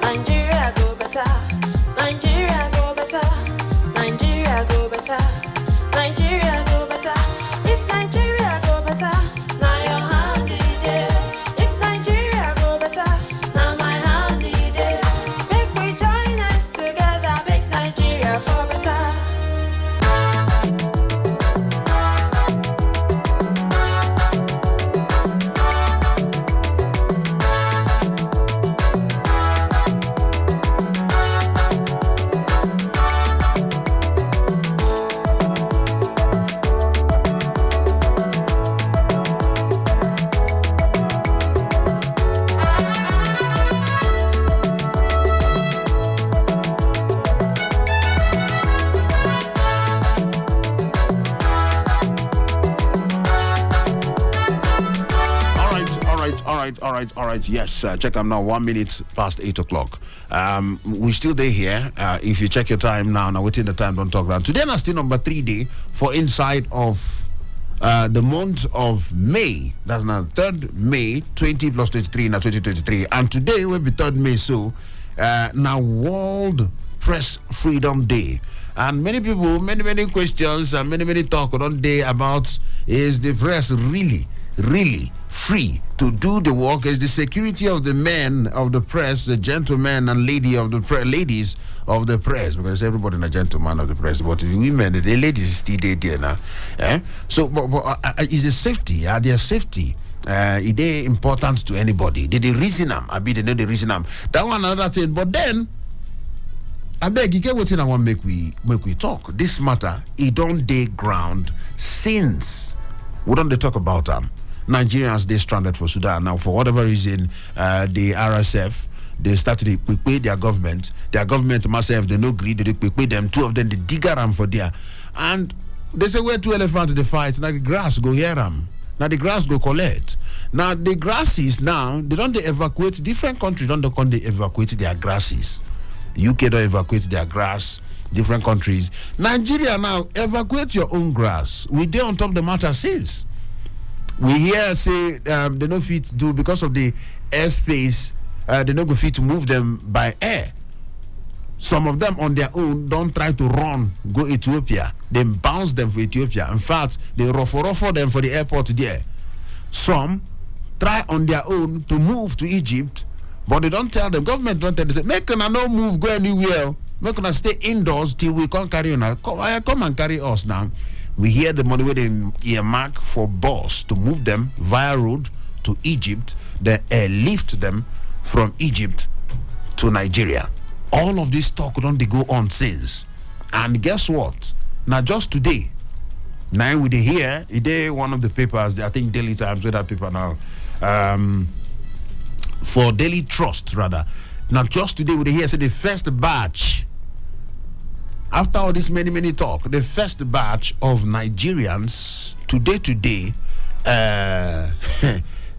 Nigeria go better. Nigeria go better. Nigeria go better. Nigeria go better. If Nigeria go better, now your hand it is. If Nigeria go better, now my hand it is. Make we join us together, make Nigeria for better. All right. Yes, check them now. 1 minute past 8 o'clock. We still there here. If you check your time now within the time, don't talk that. Today, na still number 3 day for inside of the month of May. That's now 3rd May 20 plus 23 now 2023. And today will be 3rd May, so now World Press Freedom Day. And many people, many questions and many talk on day about, is the press really free to do the work? Is the security of the men of the press, the gentlemen and ladies of the press, because everybody is a gentleman of the press, but the women, the ladies still there now. So, but is the safety? Are their safety? Is they important to anybody? Did they reason them? I be they know the reason them. That one another thing. But then, I beg you get what I want make we talk. This matter, it don't day ground since we don't they talk about them. Nigerians they stranded for Sudan now for whatever reason. The RSF they started to pay their government. Their government myself they no agree. They pay them. Two of them they dig around for there, and they say where two elephants they fight. Now the grass go hear them. Now the grass go collect. Now the grasses now they don't they evacuate. Different countries don't they evacuate their grasses. UK don't evacuate their grass. Different countries. Nigeria now evacuate your own grass. We there on top of the matter since. We hear say they no fit do because of the airspace. They no go fit to move them by air. Some of them on their own don't try to run go Ethiopia. They bounce them for Ethiopia. In fact, they ruffle them for the airport there. Some try on their own to move to Egypt, but they don't tell them. Government don't tell them. They say make una no move go anywhere. Make una stay indoors till we can't carry on. Come and carry us now. We hear the money where they earmark for bus to move them via road to Egypt, then airlift them from Egypt to Nigeria. All of this talk don't they go on since. And guess what? Now just today, now we hear today one of the papers, I think Daily Times with that paper now, for Daily Trust rather. Now just today we hear say the first batch. After all this many talk, the first batch of Nigerians today,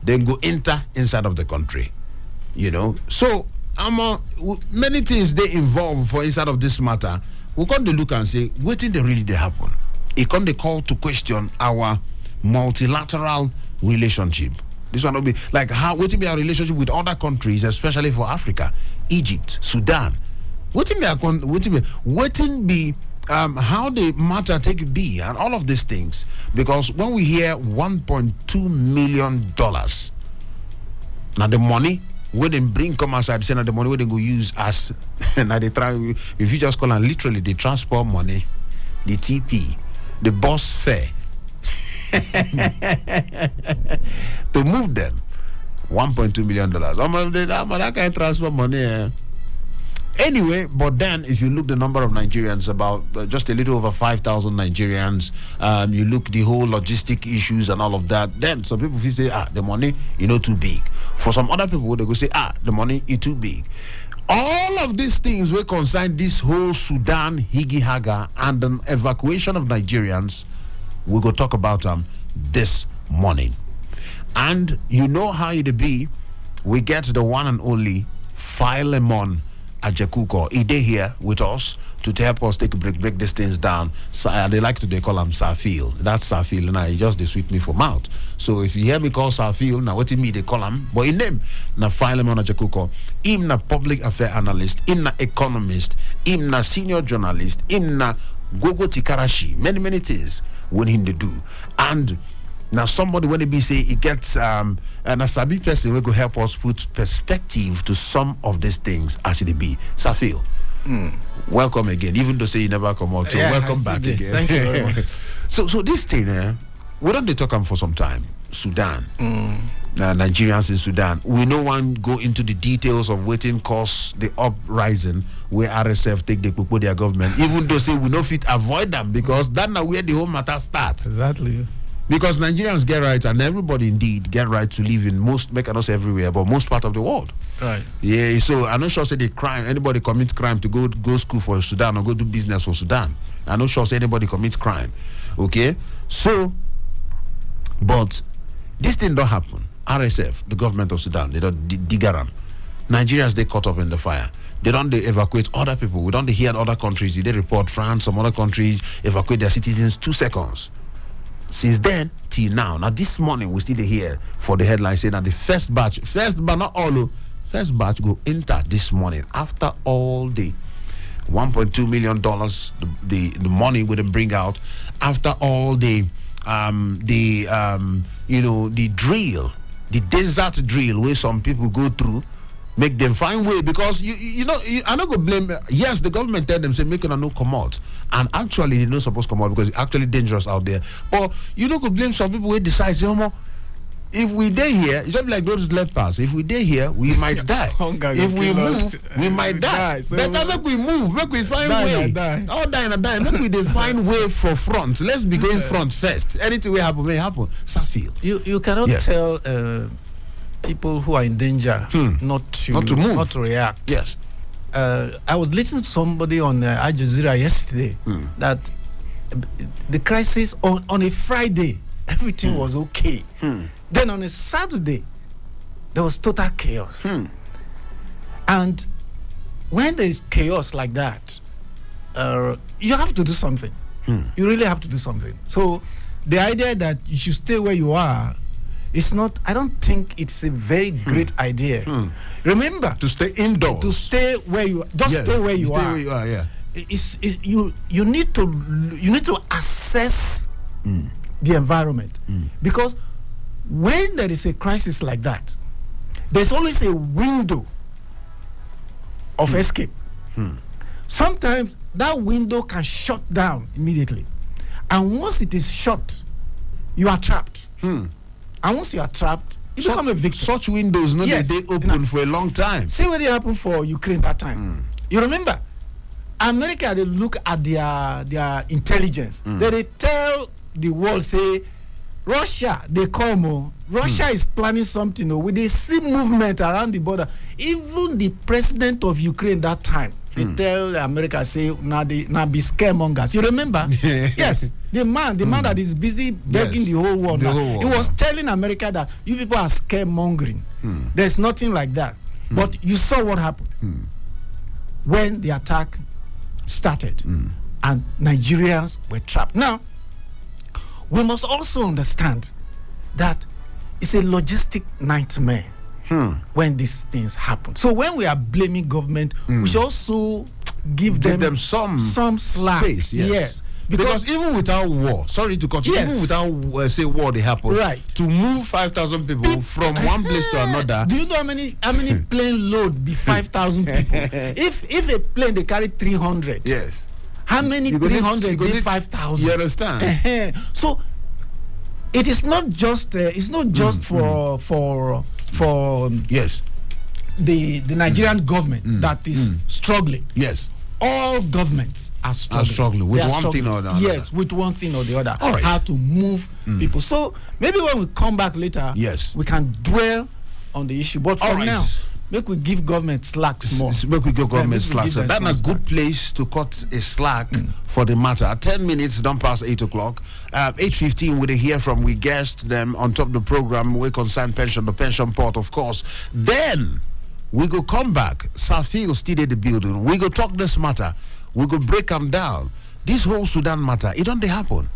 then go enter inside of the country. You know, so many things they involve for inside of this matter. We come to look and say, what did they happen? It come the call to question our multilateral relationship. This one will be like how what be our relationship with other countries, especially for Africa, Egypt, Sudan. What be how the matter take be and all of these things, because when we hear $1.2 million, now the money where they bring come outside, say now the money where they go use as now they try, if you just call and literally the transport money, the TP, the bus fare to move them $1.2 million. That kind of transport money. Anyway, but then if you look the number of Nigerians, about just a little over 5,000 Nigerians, you look the whole logistic issues and all of that, then some people will say, the money too big. For some other people, they go say, the money is too big. All of these things will concern this whole Sudan higi haga and the evacuation of Nigerians. We go talk about them this morning. And you know how it be, we get the one and only Philemon Ajekuko. He dey here with us to help us break these things down. So, they like to call him Safil. That's Safil, and he just they sweet me for mouth. So if you hear me call Safil, now what in me they call him, but in name na Philemon Ajekuko. Him na public affair analyst, him na economist, him na senior journalist, him na Gogo Tikarashi. Many things when him they do. And now somebody when he be say he gets and a sabi person will go help us put perspective to some of these things as it be. Safil, welcome again. Even though say you never come out, so welcome back again. Thank you very much. So this thing, we don't they talk for some time. Sudan, Nigerians in Sudan. We no one go into the details of waiting cause the uprising where RSF take the people their government. Even though say we no fit avoid them because that's now where the whole matter starts. Exactly. Because Nigerians get right, and everybody indeed get right to live in make not everywhere, but most part of the world. Right. Yeah. So I'm not sure say the crime anybody commits crime to go school for Sudan or go do business for Sudan. I'm not sure say anybody commits crime. Okay. So, but this thing don't happen. RSF, the government of Sudan, they don't dig around. Nigerians they caught up in the fire. They don't evacuate other people. We don't hear other countries. They report France, some other countries evacuate their citizens 2 seconds. Since then till now. Now this morning we still here for the headline saying that the first batch, but not all, first batch go enter this morning after all the $1.2 million the money we didn't bring out after all the drill, the desert drill where some people go through, make them find way because I not go blame. Yes, the government tell them say make them no come out, and actually they not supposed to come out because it's actually dangerous out there. But you don't go blame some people who decide say, if we day here, it's just like those lepers. If we day here, we might die. If we move, we might die. So better make we move, make we find way. All die and die. Make we find way for front. Let's be going front first. Anything will happen, may happen. Safil. You cannot tell people who are in danger not to move, not to react. Yes. I was listening to somebody on Al Jazeera yesterday that the crisis on a Friday, everything was okay. Then on a Saturday, there was total chaos. And when there is chaos like that, you have to do something. You really have to do something. So the idea that you should stay where you are is not, I don't think it's a very great idea. Remember, to stay indoors. To stay where you stay where you are. Stay where you are, yeah. You need to assess the environment because when there is a crisis like that, there's always a window of escape. Sometimes that window can shut down immediately, and once it is shut, you are trapped. And once you are trapped, you become a victim. Such windows, they open for a long time. See what happened for Ukraine that time. You remember, America, they look at their intelligence. They tell the world, say, Russia, they come. Russia is planning something. With the sea movement around the border. Even the president of Ukraine that time, they tell America, say, now be scaremongers. You remember? Yes. The man that is busy begging the whole world now. He was telling America that you people are scaremongering. There's nothing like that. But you saw what happened when the attack started and Nigerians were trapped. Now, we must also understand that it's a logistic nightmare when these things happen. So when we are blaming government, we should also give them some slack. Space, yes. Because even without war, sorry to cut you, even without say war they happen, to move 5,000 people from one place to another. Do you know how many plane load be 5,000 people? If a plane they carry 300, yes. How many 300 be 5,000? You understand? So it is not just for yes, the Nigerian government that is struggling. Yes. All governments are struggling with one thing or the other. Yes, with one thing or the other. All right. How to move people. So maybe when we come back later, we can dwell on the issue. But for now, make we give government slack more. Make we give government slack. So that's a good place to cut a slack for the matter. 10 minutes, don't pass 8 o'clock. 8:15, we'll hear from we guest them on top of the program. We concern pension, the pension part, of course. Then we go come back. Safil still in the building. We go talk this matter. We go break them down. This whole Sudan matter, it don't happen.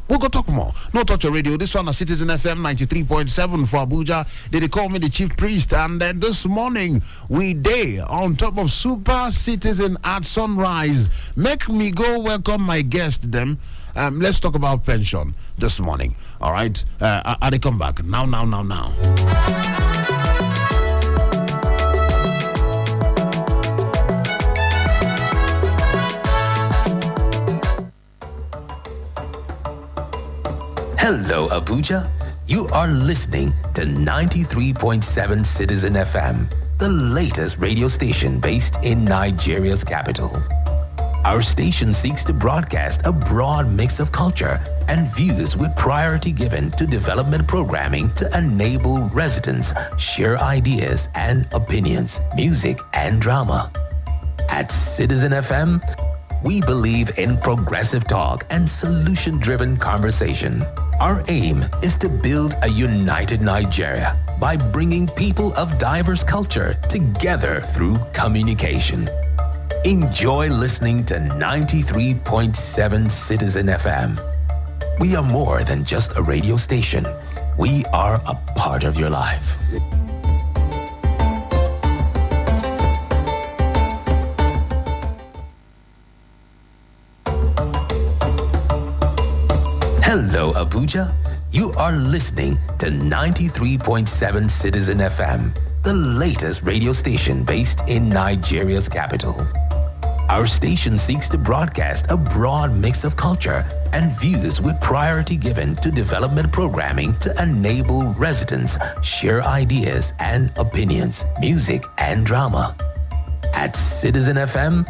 We'll go talk more. No Touch Your Radio. This one is Citizen FM 93.7 for Abuja. They call me the chief priest. And then this morning, we day on top of Super Citizen at sunrise. Make me go welcome my guest them. Let's talk about pension this morning. All right. They come back. Now. Hello, Abuja. You are listening to 93.7 Citizen FM, the latest radio station based in Nigeria's capital. Our station seeks to broadcast a broad mix of culture and views with priority given to development programming to enable residents share ideas and opinions, music and drama. At Citizen FM, we believe in progressive talk and solution-driven conversation. Our aim is to build a united Nigeria by bringing people of diverse culture together through communication. Enjoy listening to 93.7 Citizen FM. We are more than just a radio station. We are a part of your life. Hello, Abuja. You are listening to 93.7 Citizen FM, the latest radio station based in Nigeria's capital. Our station seeks to broadcast a broad mix of culture and views with priority given to development programming to enable residents share ideas and opinions, music and drama. At Citizen FM,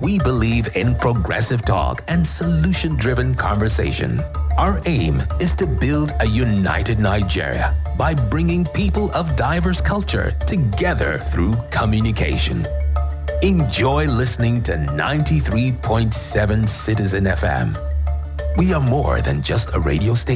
we believe in progressive talk and solution-driven conversation. Our aim is to build a united Nigeria by bringing people of diverse culture together through communication. Enjoy listening to 93.7 Citizen FM. We are more than just a radio station.